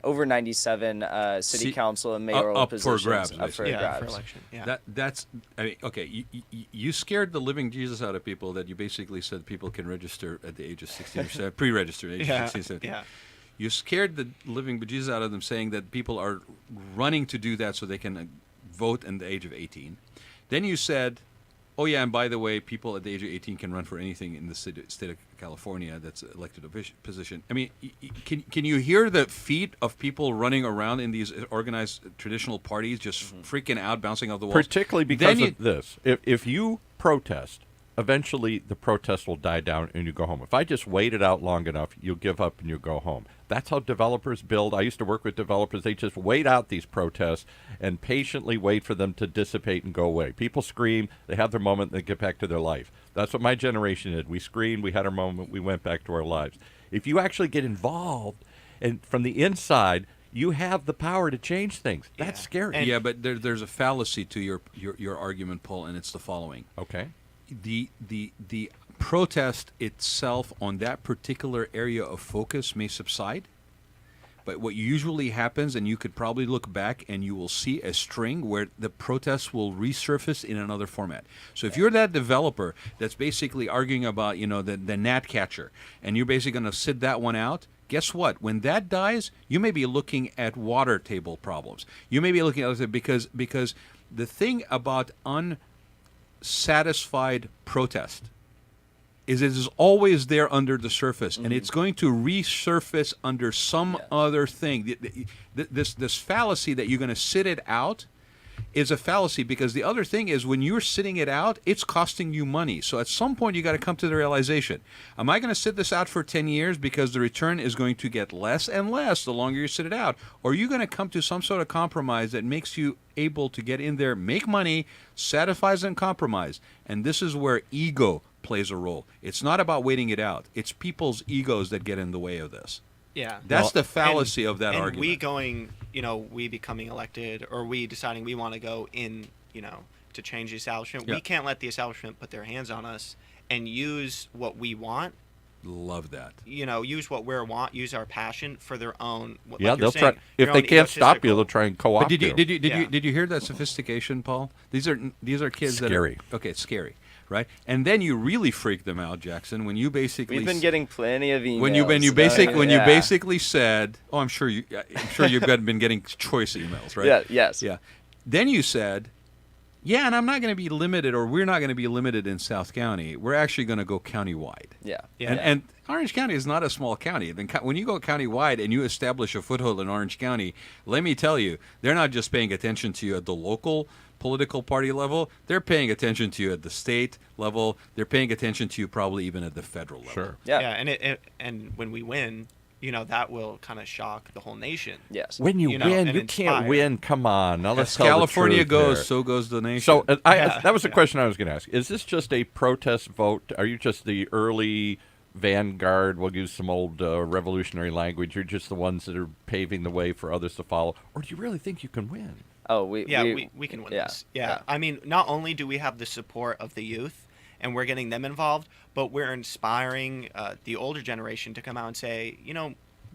over 97 city council and mayoral up positions for grabs, up for basically. grabs. For election. Yeah. That's I mean, okay. You scared the living Jesus out of people that you basically said people can register at the age of 16 or 17, pre-register at the age of 16, 17. Yeah. You scared the living bejesus out of them, saying that people are running to do that so they can vote in the age of 18. Then you said Oh yeah, and by the way, people at the age of 18 can run for anything in the state of California that's an elected position. I mean, can you hear the feet of people running around in these organized traditional parties, just freaking out, bouncing off the walls? Particularly because of this. If you protest, eventually the protest will die down and you go home. If I just wait it out long enough, you'll give up and you'll go home. That's how developers build. I used to work with developers. They just wait out these protests and patiently wait for them to dissipate and go away. People scream, they have their moment, and they get back to their life. That's what my generation did. We screamed, we had our moment, we went back to our lives. If you actually get involved and from the inside, you have the power to change things. That's scary. And yeah, but there's a fallacy to your argument, Paul, and it's the following. Okay. The protest itself on that particular area of focus may subside, but what usually happens, and you could probably look back and you will see a string where the protests will resurface in another format. So if you're that developer that's basically arguing about, the gnat catcher, and you're basically going to sit that one out, guess what? When that dies, you may be looking at water table problems. You may be looking at it because the thing about unsatisfied protest is it is always there under the surface, and it's going to resurface under some other thing. This fallacy that you're going to sit it out is a fallacy, because the other thing is when you're sitting it out, it's costing you money. So at some point you got to come to the realization, am I going to sit this out for 10 years because the return is going to get less and less the longer you sit it out? Or are you going to come to some sort of compromise that makes you able to get in there, make money, satisfies and compromise? And this is where ego plays a role. It's not about waiting it out. It's people's egos that get in the way of this. Yeah. That's the fallacy of that and argument. We going, we becoming elected, or we deciding we want to go in, to change the establishment. Yeah. We can't let the establishment put their hands on us and use what we want. Love that. Use what we want, use our passion for their own. Yeah, they'll try. If they can't stop you, they'll try and co-opt But you. did you hear that sophistication, Paul? These are kids Scary. that are okay. It's scary, right? And then you really freak them out, Jackson, when you basically We've been getting plenty of emails. when you basically said, "Oh, I'm sure you've been getting choice emails, right?" Yeah. Yes. Yeah. Then you said, "Yeah, and I'm not going to be limited, or we're not going to be limited in South County. We're actually going to go countywide." Yeah. And Orange County is not a small county. Then when you go countywide and you establish a foothold in Orange County, let me tell you, they're not just paying attention to you at the local political party level. They're paying attention to you at the state level. They're paying attention to you probably even at the federal level. Sure. Yeah. And when we win, that will kind of shock the whole nation. Yes. When you win, you can't win. Come on. Now let's tell the California truth goes, there. so goes the nation. So that was the question I was going to ask. Is this just a protest vote? Are you just the early vanguard? We'll use some old revolutionary language. You're just the ones that are paving the way for others to follow. Or do you really think you can win? Oh, we can win this. Yeah. I mean, not only do we have the support of the youth, and we're getting them involved, but we're inspiring the older generation to come out and say,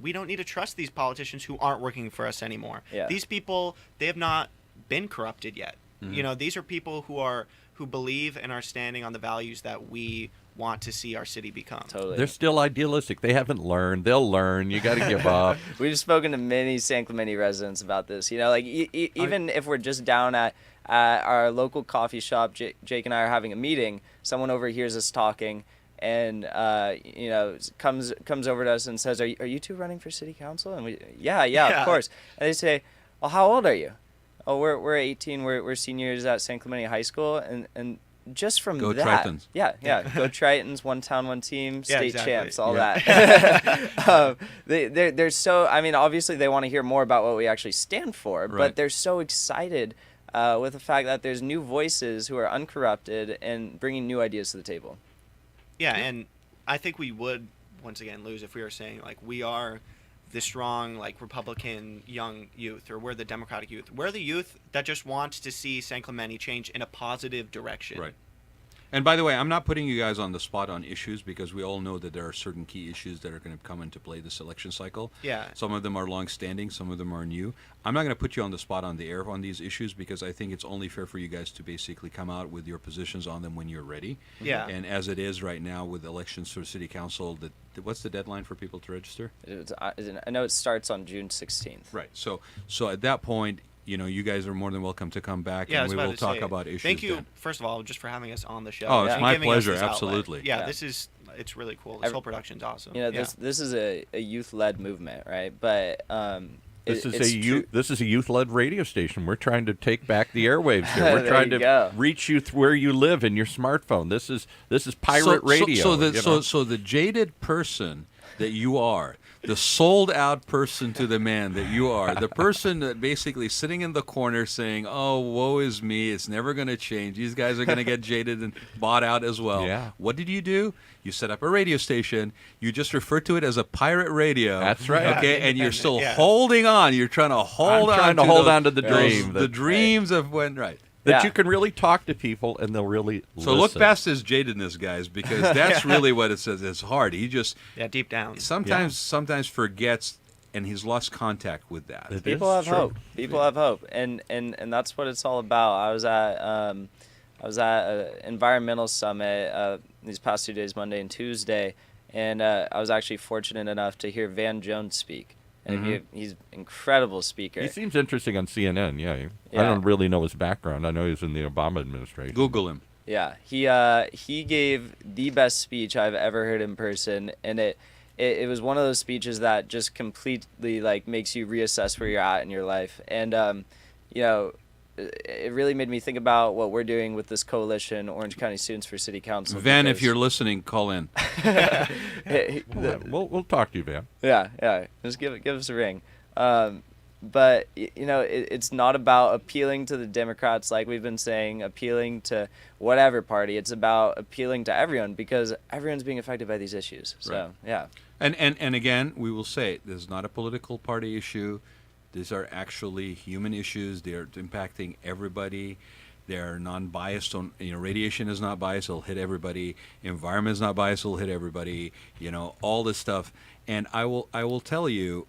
we don't need to trust these politicians who aren't working for us anymore. Yeah. These people, they have not been corrupted yet. Mm-hmm. These are people who believe and are standing on the values that we want to see our city become. Totally. They're still idealistic. They haven't learned. They'll learn. You got to give up. We've spoken to many San Clemente residents about this. Even if we're just down at our local coffee shop, Jake and I are having a meeting. Someone overhears us talking, and comes over to us and says, "Are you two running for city council?" And we, yeah, of course. And they say, "Well, how old are you?" "Oh, we're 18. We're seniors at San Clemente High School," and just from Go that, Tritons. yeah, go Tritons, one town, one team, state champs, all that. They're so. I mean, obviously they want to hear more about what we actually stand for, but they're so excited with the fact that there's new voices who are uncorrupted and bringing new ideas to the table. Yeah, and I think we would once again lose if we were saying we are the strong Republican young youth, or we're the Democratic youth. We're the youth that just wants to see San Clemente change in a positive direction. Right. And by the way, I'm not putting you guys on the spot on issues, because we all know that there are certain key issues that are going to come into play this election cycle. Yeah. Some of them are long-standing, some of them are new. I'm not going to put you on the spot on the air on these issues, because I think it's only fair for you guys to basically come out with your positions on them when you're ready. Yeah. And as it is right now with elections for city council, what's the deadline for people to register? I know it starts on June 16th. Right. So at that point, you guys are more than welcome to come back, Yeah, I and was we about will to talk say, about issues. Thank you, then. first of all, just for having us on the show. Oh, it's and my giving us pleasure, this outlet. absolutely. Yeah, it's really cool. This whole production's awesome. This is a youth-led movement, right? But This is a youth-led radio station. We're trying to take back the airwaves here. We're There trying you to go. reach you where you live in your smartphone. This is pirate radio. So the jaded person that you are, the sold out person to the man that you are, the person that basically sitting in the corner saying, "Oh, woe is me, it's never going to change. These guys are going to get jaded and bought out as well." Yeah. What did you do? You set up a radio station. You just refer to it as a pirate radio. That's right. Okay, and you're Independent, still yeah. holding on. You're trying to hold on. trying to hold on to the dream. The dreams of when right. that Yeah. you can really talk to people and they'll really So listen. look past his jadedness, guys, because that's really what it says. It's hard. He just deep down. sometimes forgets, and he's lost contact with that. It People is have true. hope. People have hope, and that's what it's all about. I was at an environmental summit these past 2 days, Monday and Tuesday, and I was actually fortunate enough to hear Van Jones speak. And he's an incredible speaker. He seems interesting on CNN. Yeah. I Yeah. don't really know his background. I know he was in the Obama administration. Google him. Yeah, he gave the best speech I've ever heard in person, and it was one of those speeches that just completely like makes you reassess where you're at in your life, and it really made me think about what we're doing with this coalition, Orange County Students for City Council. Van, if because- you're listening, call in. We'll talk to you, Van. Yeah, just give us a ring. But it's not about appealing to the Democrats like we've been saying, appealing to whatever party. It's about appealing to everyone because everyone's being affected by these issues. So Right. yeah, And again, we will say this is not a political party issue. These are actually human issues. They are impacting everybody. They're non-biased. Radiation is not biased. It'll hit everybody. Environment is not biased. It'll hit everybody. All this stuff. And I will tell you,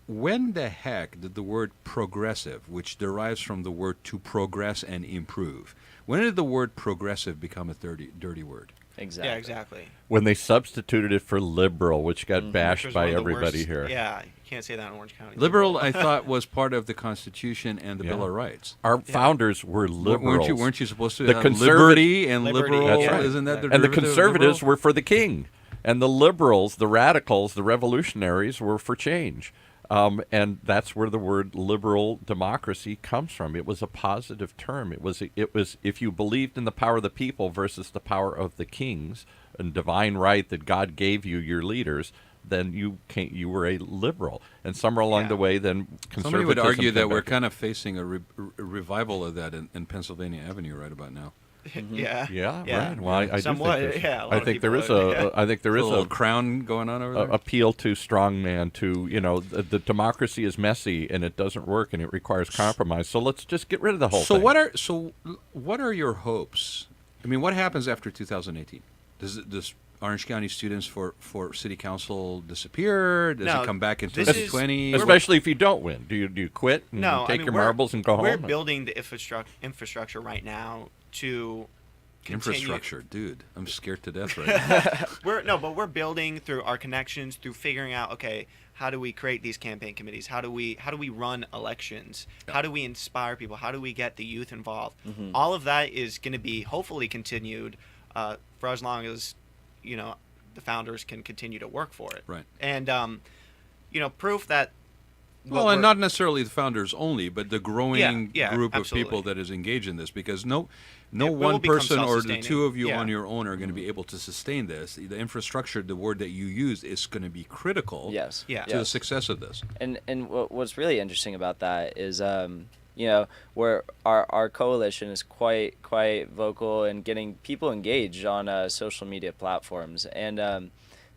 when the heck did the word progressive, which derives from the word to progress and improve, when did the word progressive become a dirty word? exactly. Yeah, exactly. When they substituted it for liberal, which got Which bashed was by one of the everybody worst- here. Yeah, you can't say that in Orange County. Liberal, I thought, was part of the Constitution and the Yeah. Bill of Rights. Our founders were liberals. Weren't you supposed to The have conserva- liberty and Liberty, liberal? That's right. Isn't that the And the derivative of conservatives liberal? were for the king. And the liberals, the radicals, the revolutionaries were for change. And that's where the word liberal democracy comes from. It was a positive term. It was if you believed in the power of the people versus the power of the kings and divine right that God gave you, your leaders, then you were a liberal. And somewhere along Yeah. the way, then conservatism. Somebody would argue that came we're back. kind of facing a revival of that in Pennsylvania Avenue right about now. Yeah. Yeah, Yeah. right. Well, I do Somewhat, think there's, yeah, a lot I of think there people is would, yeah. I think there A is little a crown going on over there. appeal to strongman to the democracy is messy and it doesn't work and it requires compromise. So let's just get rid of the whole thing. What are your hopes? I mean, what happens after 2018? Does Orange County Students for City Council disappear? Does No, it come back in this is- 2020? Especially if you don't win, do you quit and No, take I mean, your we're- marbles and go home? We're building the infrastructure right now to continue. Infrastructure, dude. I'm scared to death right now. But we're building through our connections, through figuring out, okay, how do we create these campaign committees? How do we run elections? How do we inspire people? How do we get the youth involved? All of that is going to be hopefully continued for as long as the founders can continue to work for it. Right. And proof that. Well, and not necessarily the founders only, but the growing Yeah, group absolutely. of people that is engaged in this, because no will one become person or the self-sustaining. two of you Yeah. on your own are going to be able to sustain this. The infrastructure, the word that you use, is going to be critical Yes. Yeah. to the success of this. And what's really interesting about that is where our coalition is quite vocal and getting people engaged on social media platforms, and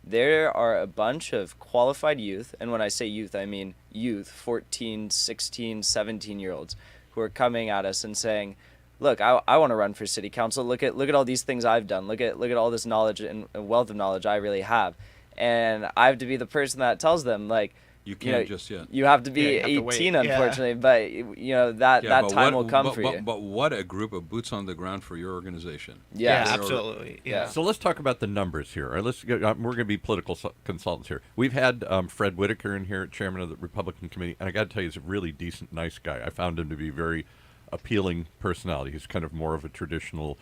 there are a bunch of qualified youth, and when I say youth, I mean youth, 14, 16, 17-year-olds, who are coming at us and saying, look, I want to run for city council. Look at all these things I've done. Look at all this knowledge and wealth of knowledge I really have. And I have to be the person that tells them, like, You can't just yet. You have to be Yeah, you have to wait. 18, Yeah. unfortunately, but that time will come for you. But what a group of boots on the ground for your organization. Yes. Yeah, absolutely. Yeah. So let's talk about the numbers here. All right, we're going to be political consultants here. We've had Fred Whitaker in here, chairman of the Republican Committee, and I got to tell you, he's a really decent, nice guy. I found him to be very appealing personality. He's kind of more of a traditional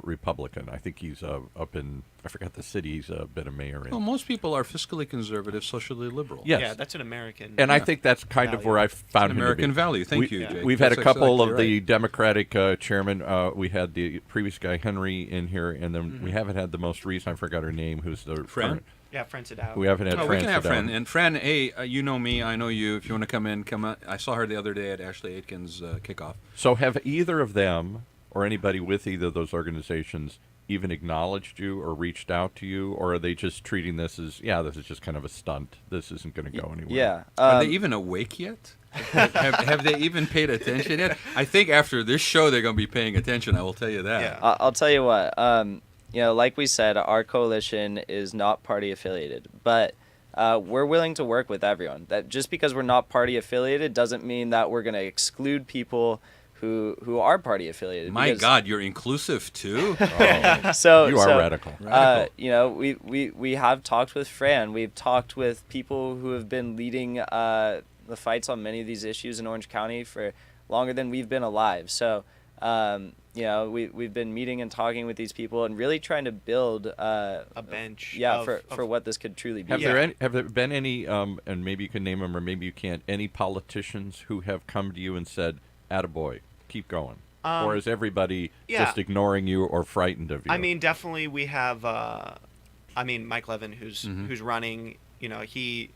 Republican. I think he's up in, I forgot the city he's been a mayor in. Well, most people are fiscally conservative, socially liberal. Yes. Yeah, that's an American. And I think that's kind of where I found An him American to be. value. Thank you, Jake. We've had a That's couple exactly of the right. Democratic chairmen. We had the previous guy, Henry, in here, and then we haven't had the most recent, I forgot her name, who's the Fran? current. Yeah, Fran it out. We haven't had Oh, Fran we can have sit down. Fran. And Fran, hey, you know me, I know you. If you want to come in, come on. I saw her the other day at Ashley Aitken's kickoff. So have either of them or anybody with either of those organizations even acknowledged you or reached out to you, or are they just treating this as, this is just kind of a stunt, this isn't going to go anywhere? Yeah. Are they even awake yet? have they even paid attention yet? I think after this show they're going to be paying attention, I will tell you that. Yeah. I'll tell you what. Like we said, our coalition is not party affiliated, but we're willing to work with everyone. That just because we're not party affiliated doesn't mean that we're going to exclude people who are party affiliated. My God, you're inclusive too? So You are radical. We have talked with Fran. We've talked with people who have been leading the fights on many of these issues in Orange County for longer than we've been alive. So, we've been meeting and talking with these people and really trying to build a bench. For what this could truly be. Have there been any, and maybe you can name them or maybe you can't, any politicians who have come to you and said, "Attaboy, keep going"? Or is everybody just ignoring you or frightened of you? I mean, definitely we have. Mike Levin, who's running. He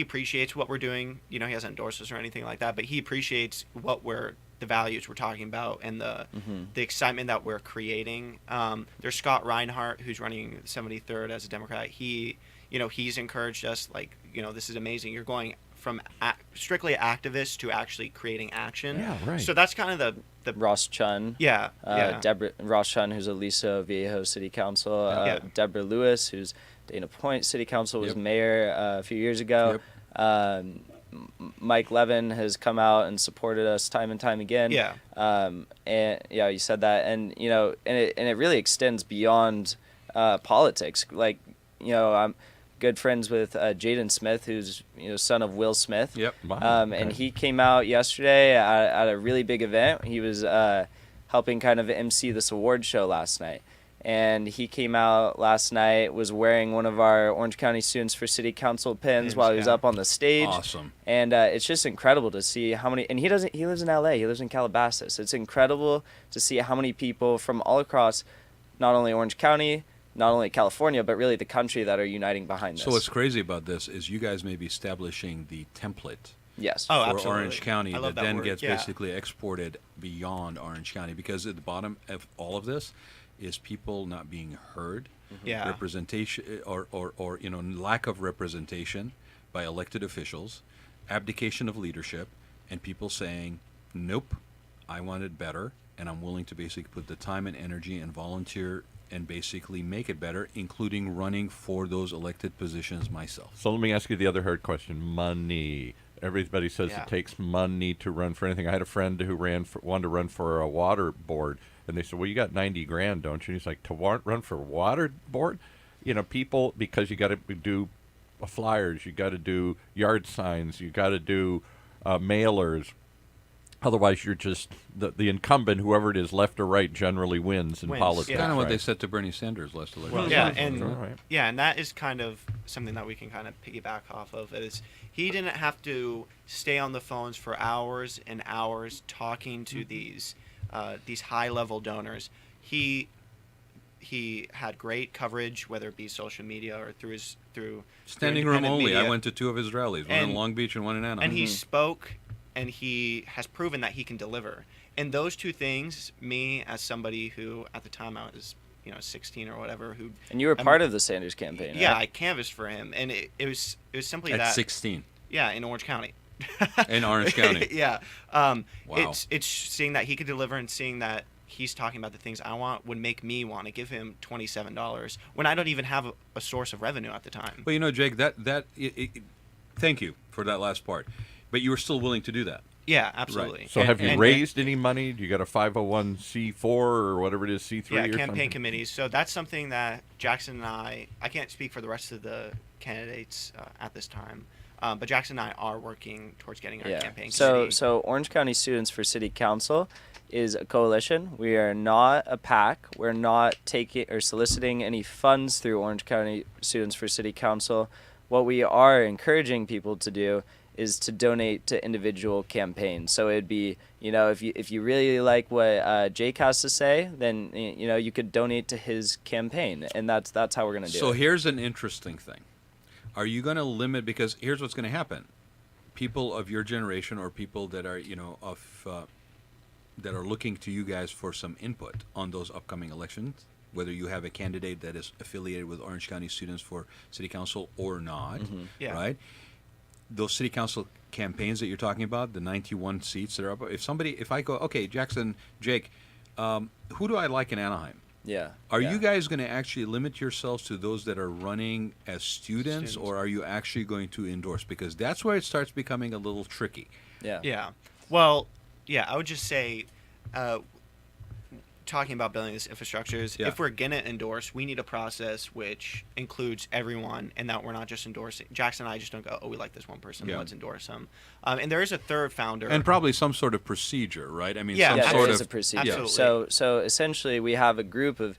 appreciates what we're doing. He hasn't endorsed us or anything like that, but he appreciates the values we're talking about and the excitement that we're creating. There's Scott Reinhardt, who's running 73rd as a Democrat. He's encouraged us, this is amazing. You're going from strictly activist to actually creating action. Yeah, right. So that's kind of the Ross Chun. Yeah. Ross Chun, who's Aliso Viejo City Council. Deborah Lewis, who's Dana Point City Council, was mayor a few years ago. Yep. Mike Levin has come out and supported us time and time again. Yeah. You said that, and it really extends beyond politics. I'm good friends with Jaden Smith, who's son of Will Smith. Yep. Wow. And he came out yesterday at a really big event. He was helping kind of MC this award show last night. And he came out last night, was wearing one of our Orange County Students for City Council pins while he was up on the stage. Awesome. And it's just incredible to see how many, and he lives in LA, he lives in Calabasas. It's incredible to see how many people from all across, not only Orange County, not only California, but really the country that are uniting behind this. So what's crazy about this is you guys may be establishing the template Yes. Oh, for absolutely. Orange County I love that then word. gets Yeah. basically exported beyond Orange County, because at the bottom of all of this is people not being heard, Yeah. representation or lack of representation by elected officials, abdication of leadership, and people saying, nope, I want it better, and I'm willing to basically put the time and energy and volunteer and basically make it better, including running for those elected positions myself. So let me ask you the other hard question: money. Everybody says Yeah. it takes money to run for anything. I had a friend who wanted to run for a water board, and they said, "Well, you got 90 grand, don't you?" And he's like, "To run for a water board?" People, because you got to do flyers, you got to do yard signs, you got to do mailers. Otherwise, you're just the incumbent, whoever it is, left or right, generally wins in politics. Yeah. Kind of what they right? said to Bernie Sanders last election. Well, Yeah, Right. and that is kind of something that we can kind of piggyback off of. Is he didn't have to stay on the phones for hours and hours talking to these high-level donors. He had great coverage, whether it be social media or through Standing room independent only. media. I went to 2 of his rallies, one in And- Long Beach and one in Anaheim. And he spoke, and he has proven that he can deliver. And those two things, me as somebody who at the time I was 16 or whatever, who And you were part of the Sanders campaign, yeah, right? I canvassed for him, and it was simply At that 16 in Orange County. in Orange County. Yeah. Wow. It's seeing that he could deliver and seeing that he's talking about the things I want would make me want to give him $27 when I don't even have a source of revenue at the time. Well, Jake, Thank you for that last part. But you were still willing to do that. Yeah, absolutely. Right. So have you raised any money? Do you got a 501c4 or whatever it is, C3 yeah, or campaign something? committees. So that's something that Jackson and I can't speak for the rest of the candidates at this time, but Jackson and I are working towards getting our campaign committee. So Orange County Students for City Council is a coalition. We are not a PAC. We're not taking or soliciting any funds through Orange County Students for City Council. What we are encouraging people to do is to donate to individual campaigns. So it'd be, if you really like what Jake has to say, then you could donate to his campaign, and that's how we're gonna do it. So here's an interesting thing: are you going to limit? Because here's what's going to happen: people of your generation or people that are that are looking to you guys for some input on those upcoming elections, whether you have a candidate that is affiliated with Orange County Students for City Council or not, right? Those city council campaigns that you're talking about, the 91 seats that are up. If I go, okay, Jackson, Jake, who do I like in Anaheim? Yeah. Are you guys going to actually limit yourselves to those that are running as students, or are you actually going to endorse? Because that's where it starts becoming a little tricky. Yeah. Yeah. Well, yeah, I would just say, talking about building these infrastructures, if we're going to endorse, we need a process which includes everyone, and that we're not just endorsing. Jackson and I just don't go, we like this one person, let's endorse them. And there is a third founder. And probably some sort of procedure, right? I mean, Yeah, some there sort is of a procedure. Absolutely. So essentially, we have a group of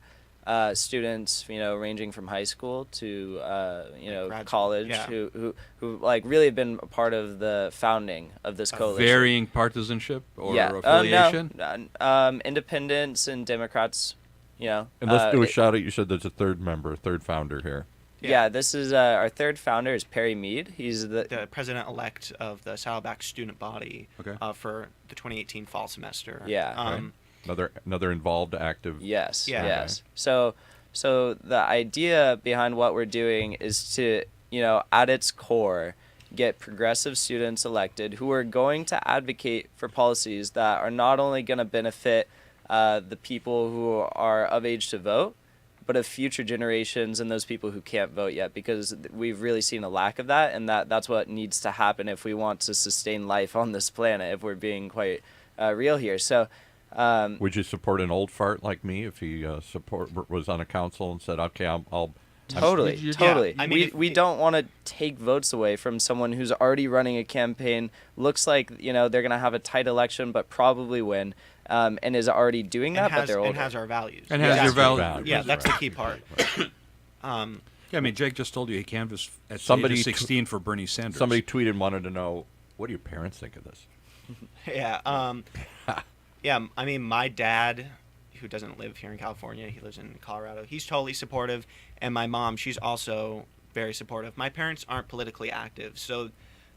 students, ranging from high school to college, yeah. who like really have been a part of the founding of this coalition. varying partisanship or affiliation. No, independents and Democrats. And let's do a shout out. You said there's a third founder here. Yeah, this is our third founder is Perry Mead. He's the president-elect of the Saddleback student body for the 2018 fall semester. Yeah. Another involved, active. Yes. Yeah. Yes. So the idea behind what we're doing is to, at its core, get progressive students elected who are going to advocate for policies that are not only going to benefit the people who are of age to vote, but of future generations and those people who can't vote yet, because we've really seen a lack of that, and that's what needs to happen if we want to sustain life on this planet, if we're being quite real here. So. Would you support an old fart like me if he was on a council and said, "Okay, I'll." Totally. Yeah. I mean, we don't want to take votes away from someone who's already running a campaign. Looks like they're gonna have a tight election, but probably win, and is already doing that. But they're older. And has our values. And has your values. Yeah, that's the key part. Yeah, I mean, Jake just told you he canvassed at Somebody age of 16 for Bernie Sanders. Somebody tweeted and wanted to know, what do your parents think of this? Yeah. Yeah, I mean, my dad, who doesn't live here in California, he lives in Colorado, he's totally supportive. And my mom, she's also very supportive. My parents aren't politically active, so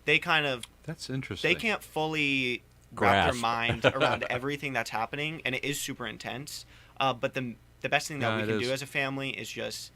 they kind of... That's interesting. They can't fully wrap their mind around everything that's happening, and it is super intense. But the best thing that we can do as a family is just...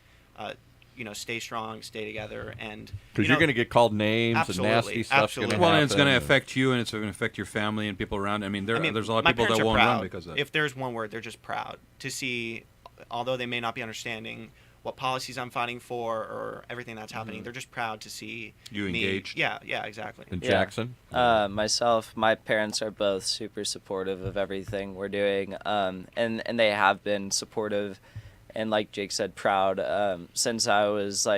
stay strong, stay together, and because you're going to get called names absolutely, and nasty stuff's going to happen. Well, and it's going to affect you, and it's going to affect your family and people around. I mean, there's a lot of people that won't run because of that. If there's one word, they're just proud to see, although they may not be understanding what policies I'm fighting for or everything that's happening, they're just proud to see you me. engaged. Yeah, exactly. And Jackson? My parents are both super supportive of everything we're doing, and they have been supportive. And like Jake said, proud since I was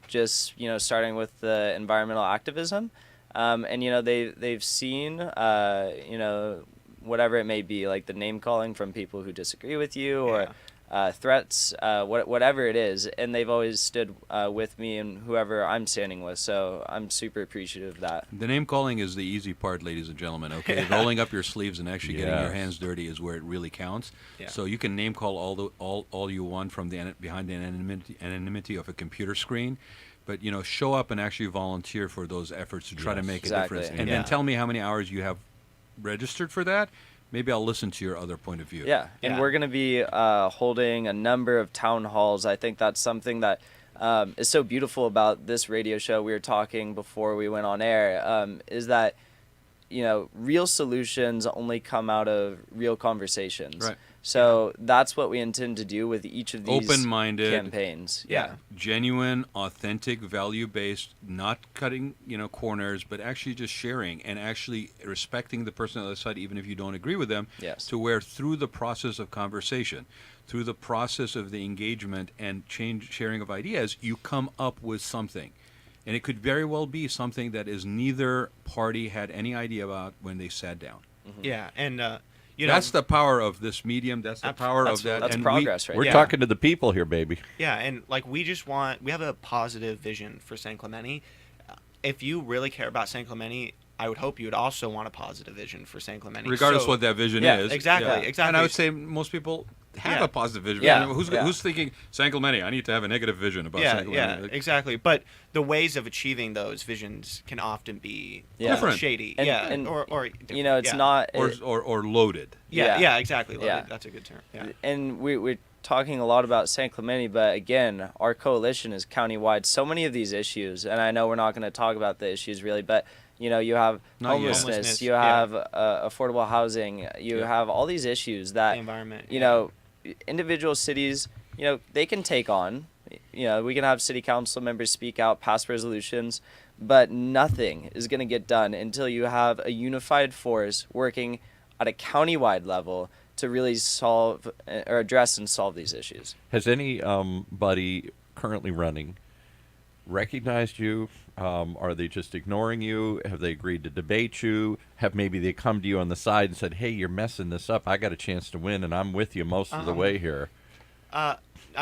just starting with the environmental activism, and they've seen whatever it may be, like the name calling from people who disagree with you or threats, whatever it is, and they've always stood with me and whoever I'm standing with. So I'm super appreciative of that. The name calling is the easy part, ladies and gentlemen. Okay, rolling up your sleeves and actually getting your hands dirty is where it really counts. Yeah. So you can name call all you want from behind the anonymity of a computer screen, but show up and actually volunteer for those efforts to try to make a difference. And then tell me how many hours you have registered for that. Maybe I'll listen to your other point of view. Yeah, and we're going to be holding a number of town halls. I think that's something that is so beautiful about this radio show. We were talking before we went on air, is that real solutions only come out of real conversations. Right. So that's what we intend to do with each of these open-minded campaigns. Yeah. Genuine, authentic, value-based, not cutting, corners, but actually just sharing and actually respecting the person on the other side, even if you don't agree with them. Yes. To where through the process of conversation, through the process of the engagement and sharing of ideas, you come up with something. And it could very well be something that is neither party had any idea about when they sat down. Mm-hmm. Yeah, and that's the power of this medium. That's the power of that. That's and progress, right? We're talking to the people here, baby. Yeah, and we have a positive vision for San Clemente. If you really care about San Clemente, I would hope you would also want a positive vision for San Clemente. Regardless what that vision is. Exactly. And I would say most people have a positive vision. Yeah. Who's thinking San Clemente? I need to have a negative vision about San Clemente. Yeah, exactly. But the ways of achieving those visions can often be Different. shady. And or it's not or loaded. Yeah, exactly. Loaded. Yeah. That's a good term. Yeah. And we're talking a lot about San Clemente, but again, our coalition is countywide. So many of these issues, and I know we're not going to talk about the issues really, but you have homelessness, you have affordable housing, you have all these issues that the environment. Individual cities, they can take on. We can have city council members speak out, pass resolutions, but nothing is going to get done until you have a unified force working at a countywide level to really solve or address and solve these issues. Has anybody currently running recognized you? Are they just ignoring you? Have they agreed to debate you? Have maybe they come to you on the side and said, hey, you're messing this up. I got a chance to win, and I'm with you most of the way here.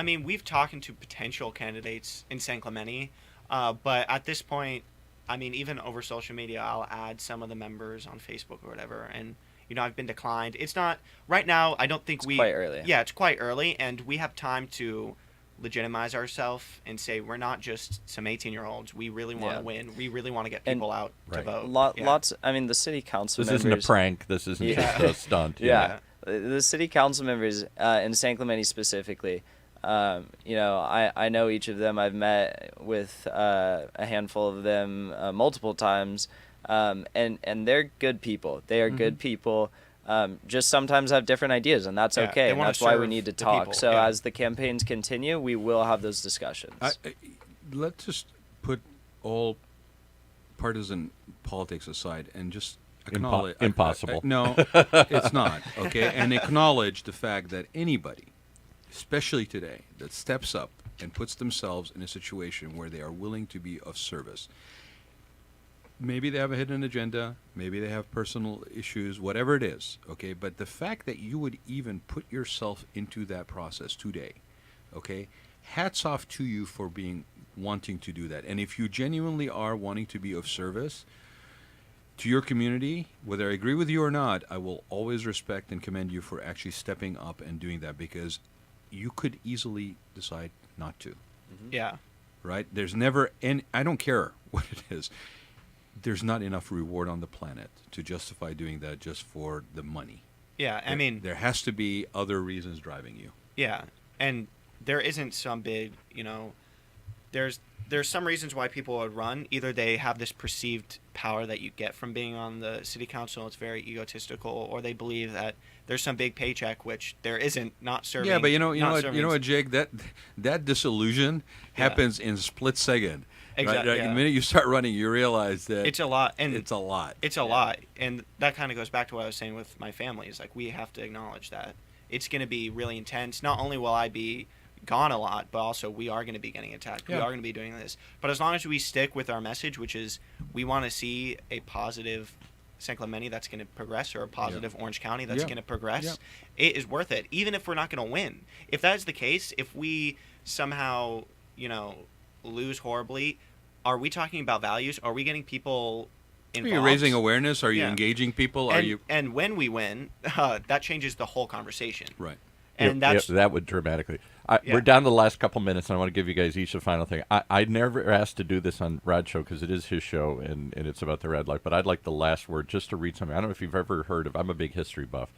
We've talked to potential candidates in San Clemente, but at this point, even over social media, I'll add some of the members on Facebook or whatever, and I've been declined. It's not right now. I don't think it's quite early. Yeah, it's quite early, and we have time to legitimize ourselves and say we're not just some 18-year-olds. We really want to win. We really want to get people out to vote. Lots. The city council this members. Isn't a prank. This isn't just a stunt. Yeah. The city council members in San Clemente specifically. I know each of them. I've met with a handful of them multiple times, and they're good people. They are good people. Just sometimes have different ideas, and that's okay. And that's why we need to talk. So as the campaigns continue, we will have those discussions. Let's just put all partisan politics aside and just acknowledge... Impossible. No, it's not. Okay, and acknowledge the fact that anybody, especially today, that steps up and puts themselves in a situation where they are willing to be of service. Maybe they have a hidden agenda, maybe they have personal issues, whatever it is, okay? But the fact that you would even put yourself into that process today, okay? Hats off to you for wanting to do that. And if you genuinely are wanting to be of service to your community, whether I agree with you or not, I will always respect and commend you for actually stepping up and doing that, because you could easily decide not to. Mm-hmm. Yeah. Right? There's never, and I don't care what it is. There's not enough reward on the planet to justify doing that just for the money. Yeah, there has to be other reasons driving you. Yeah, and there isn't some big, there's some reasons why people would run. Either they have this perceived power that you get from being on the city council, it's very egotistical, or they believe that there's some big paycheck, which there isn't, not serving. Yeah, but you know what, Jake, that disillusion happens in split second. Exactly. Right? Yeah. The minute you start running, you realize that it's a lot, and it's a lot. It's a lot, and that kind of goes back to what I was saying with my family. Is we have to acknowledge that it's going to be really intense. Not only will I be gone a lot, but also we are going to be getting attacked. Yeah. We are going to be doing this. But as long as we stick with our message, which is we want to see a positive San Clemente that's going to progress, or a positive Orange County that's going to progress, it is worth it. Even if we're not going to win. If that's the case, if we somehow, lose horribly, are we talking about values? Are we getting people involved? Are you raising awareness? Are you engaging people? And when we win, that changes the whole conversation. Right. And that would dramatically. We're down to the last couple minutes, and I want to give you guys each a final thing. I never asked to do this on Raad Show because it is his show and it's about the Raad Life, but I'd like the last word just to read something. I don't know if you've ever heard of, I'm a big history buff,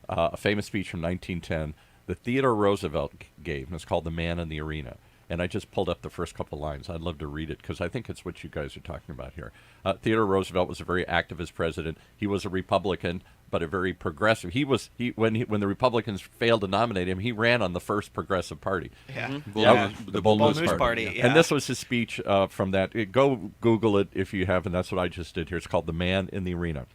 a famous speech from 1910 that Theodore Roosevelt gave, and it's called The Man in the Arena. And I just pulled up the first couple lines. I'd love to read it because I think it's what you guys are talking about here. Theodore Roosevelt was a very activist president. He was a Republican, but a very progressive. When the Republicans failed to nominate him, he ran on the first progressive party. Yeah. The Bull Moose Party. Yeah. And this was his speech from that. Go Google it if you haven't. That's what I just did here. It's called The Man in the Arena.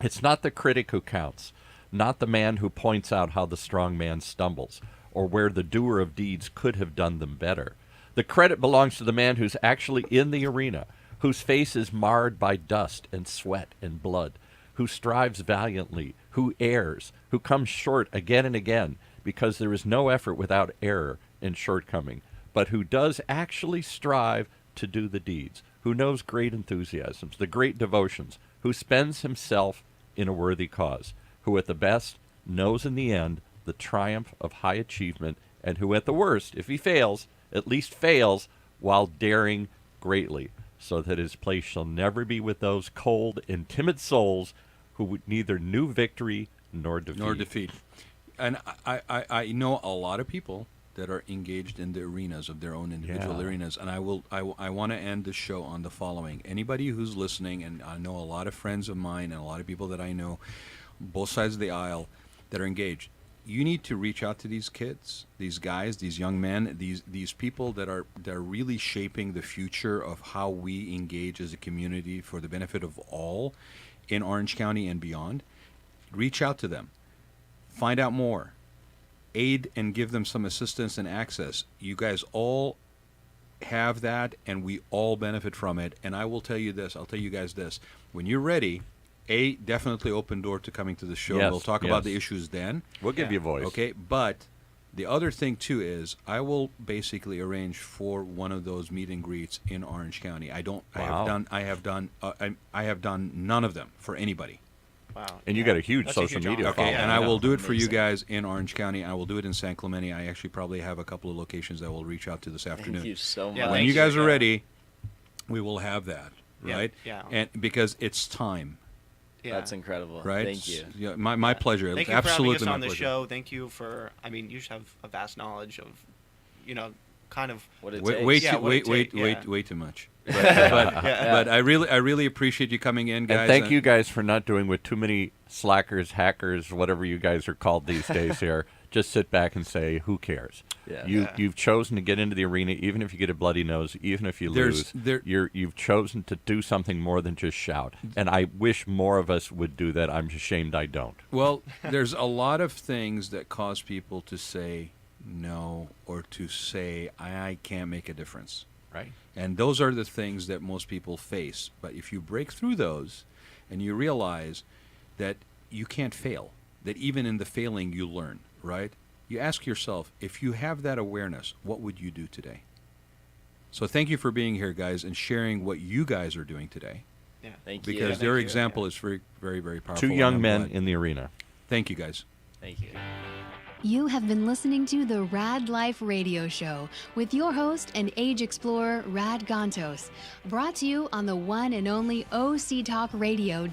It's not the critic who counts, not the man who points out how the strong man stumbles, or where the doer of deeds could have done them better. The credit belongs to the man who's actually in the arena, whose face is marred by dust and sweat and blood, who strives valiantly, who errs, who comes short again and again, because there is no effort without error and shortcoming, but who does actually strive to do the deeds, who knows great enthusiasms, the great devotions, who spends himself in a worthy cause, who at the best knows in the end the triumph of high achievement, and who at the worst, if he fails, at least fails while daring greatly, so that his place shall never be with those cold and timid souls who neither knew victory nor defeat. And I know a lot of people that are engaged in the arenas of their own individual arenas, and I want to end the show on the following. Anybody who's listening, and I know a lot of friends of mine and a lot of people that I know, both sides of the aisle, that are engaged. You need to reach out to these kids, these guys, these young men, these people that are really shaping the future of how we engage as a community for the benefit of all in Orange County and beyond. Reach out to them. Find out more. Aid and give them some assistance and access. You guys all have that, and we all benefit from it. And I will tell you this. I'll tell you guys this. When you're ready, definitely open door to coming to the show. Yes, we'll talk about the issues then. We'll give you a voice. Okay, but the other thing too is I will basically arrange for one of those meet and greets in Orange County. I have done none of them for anybody. Wow. And you got a huge social media Okay, following. and I will do it for you guys in Orange County. I will do it in San Clemente. I actually probably have a couple of locations that we'll reach out to this afternoon. Thank you so much. Yeah, When you guys are ready, we will have that, right? Yeah. And because it's time. Yeah. That's incredible. Right? Thank you. Yeah, my pleasure. Thank It's you for having absolutely us my on the pleasure. show. Thank you for, you just have a vast knowledge of, kind of. What it Way takes. way too much. But I really appreciate you coming in, guys. And thank you guys for not doing what too many slackers, hackers, whatever you guys are called these days here. Just sit back and say, who cares? Yeah. You've chosen to get into the arena, even if you get a bloody nose, even if you lose. You've chosen to do something more than just shout. And I wish more of us would do that. I'm ashamed I don't. Well, there's a lot of things that cause people to say no or to say, I can't make a difference. Right. And those are the things that most people face. But if you break through those and you realize that you can't fail, that even in the failing you learn, right? You ask yourself, if you have that awareness, what would you do today? So thank you for being here, guys, and sharing what you guys are doing today. Yeah. Thank you. Because your example is very, very, very powerful. Two young men in the arena. Thank you, guys. Thank you. You have been listening to the Raad Life Radio Show with your host and age explorer, Rad Gantos, brought to you on the one and only OCTalkRadio.com.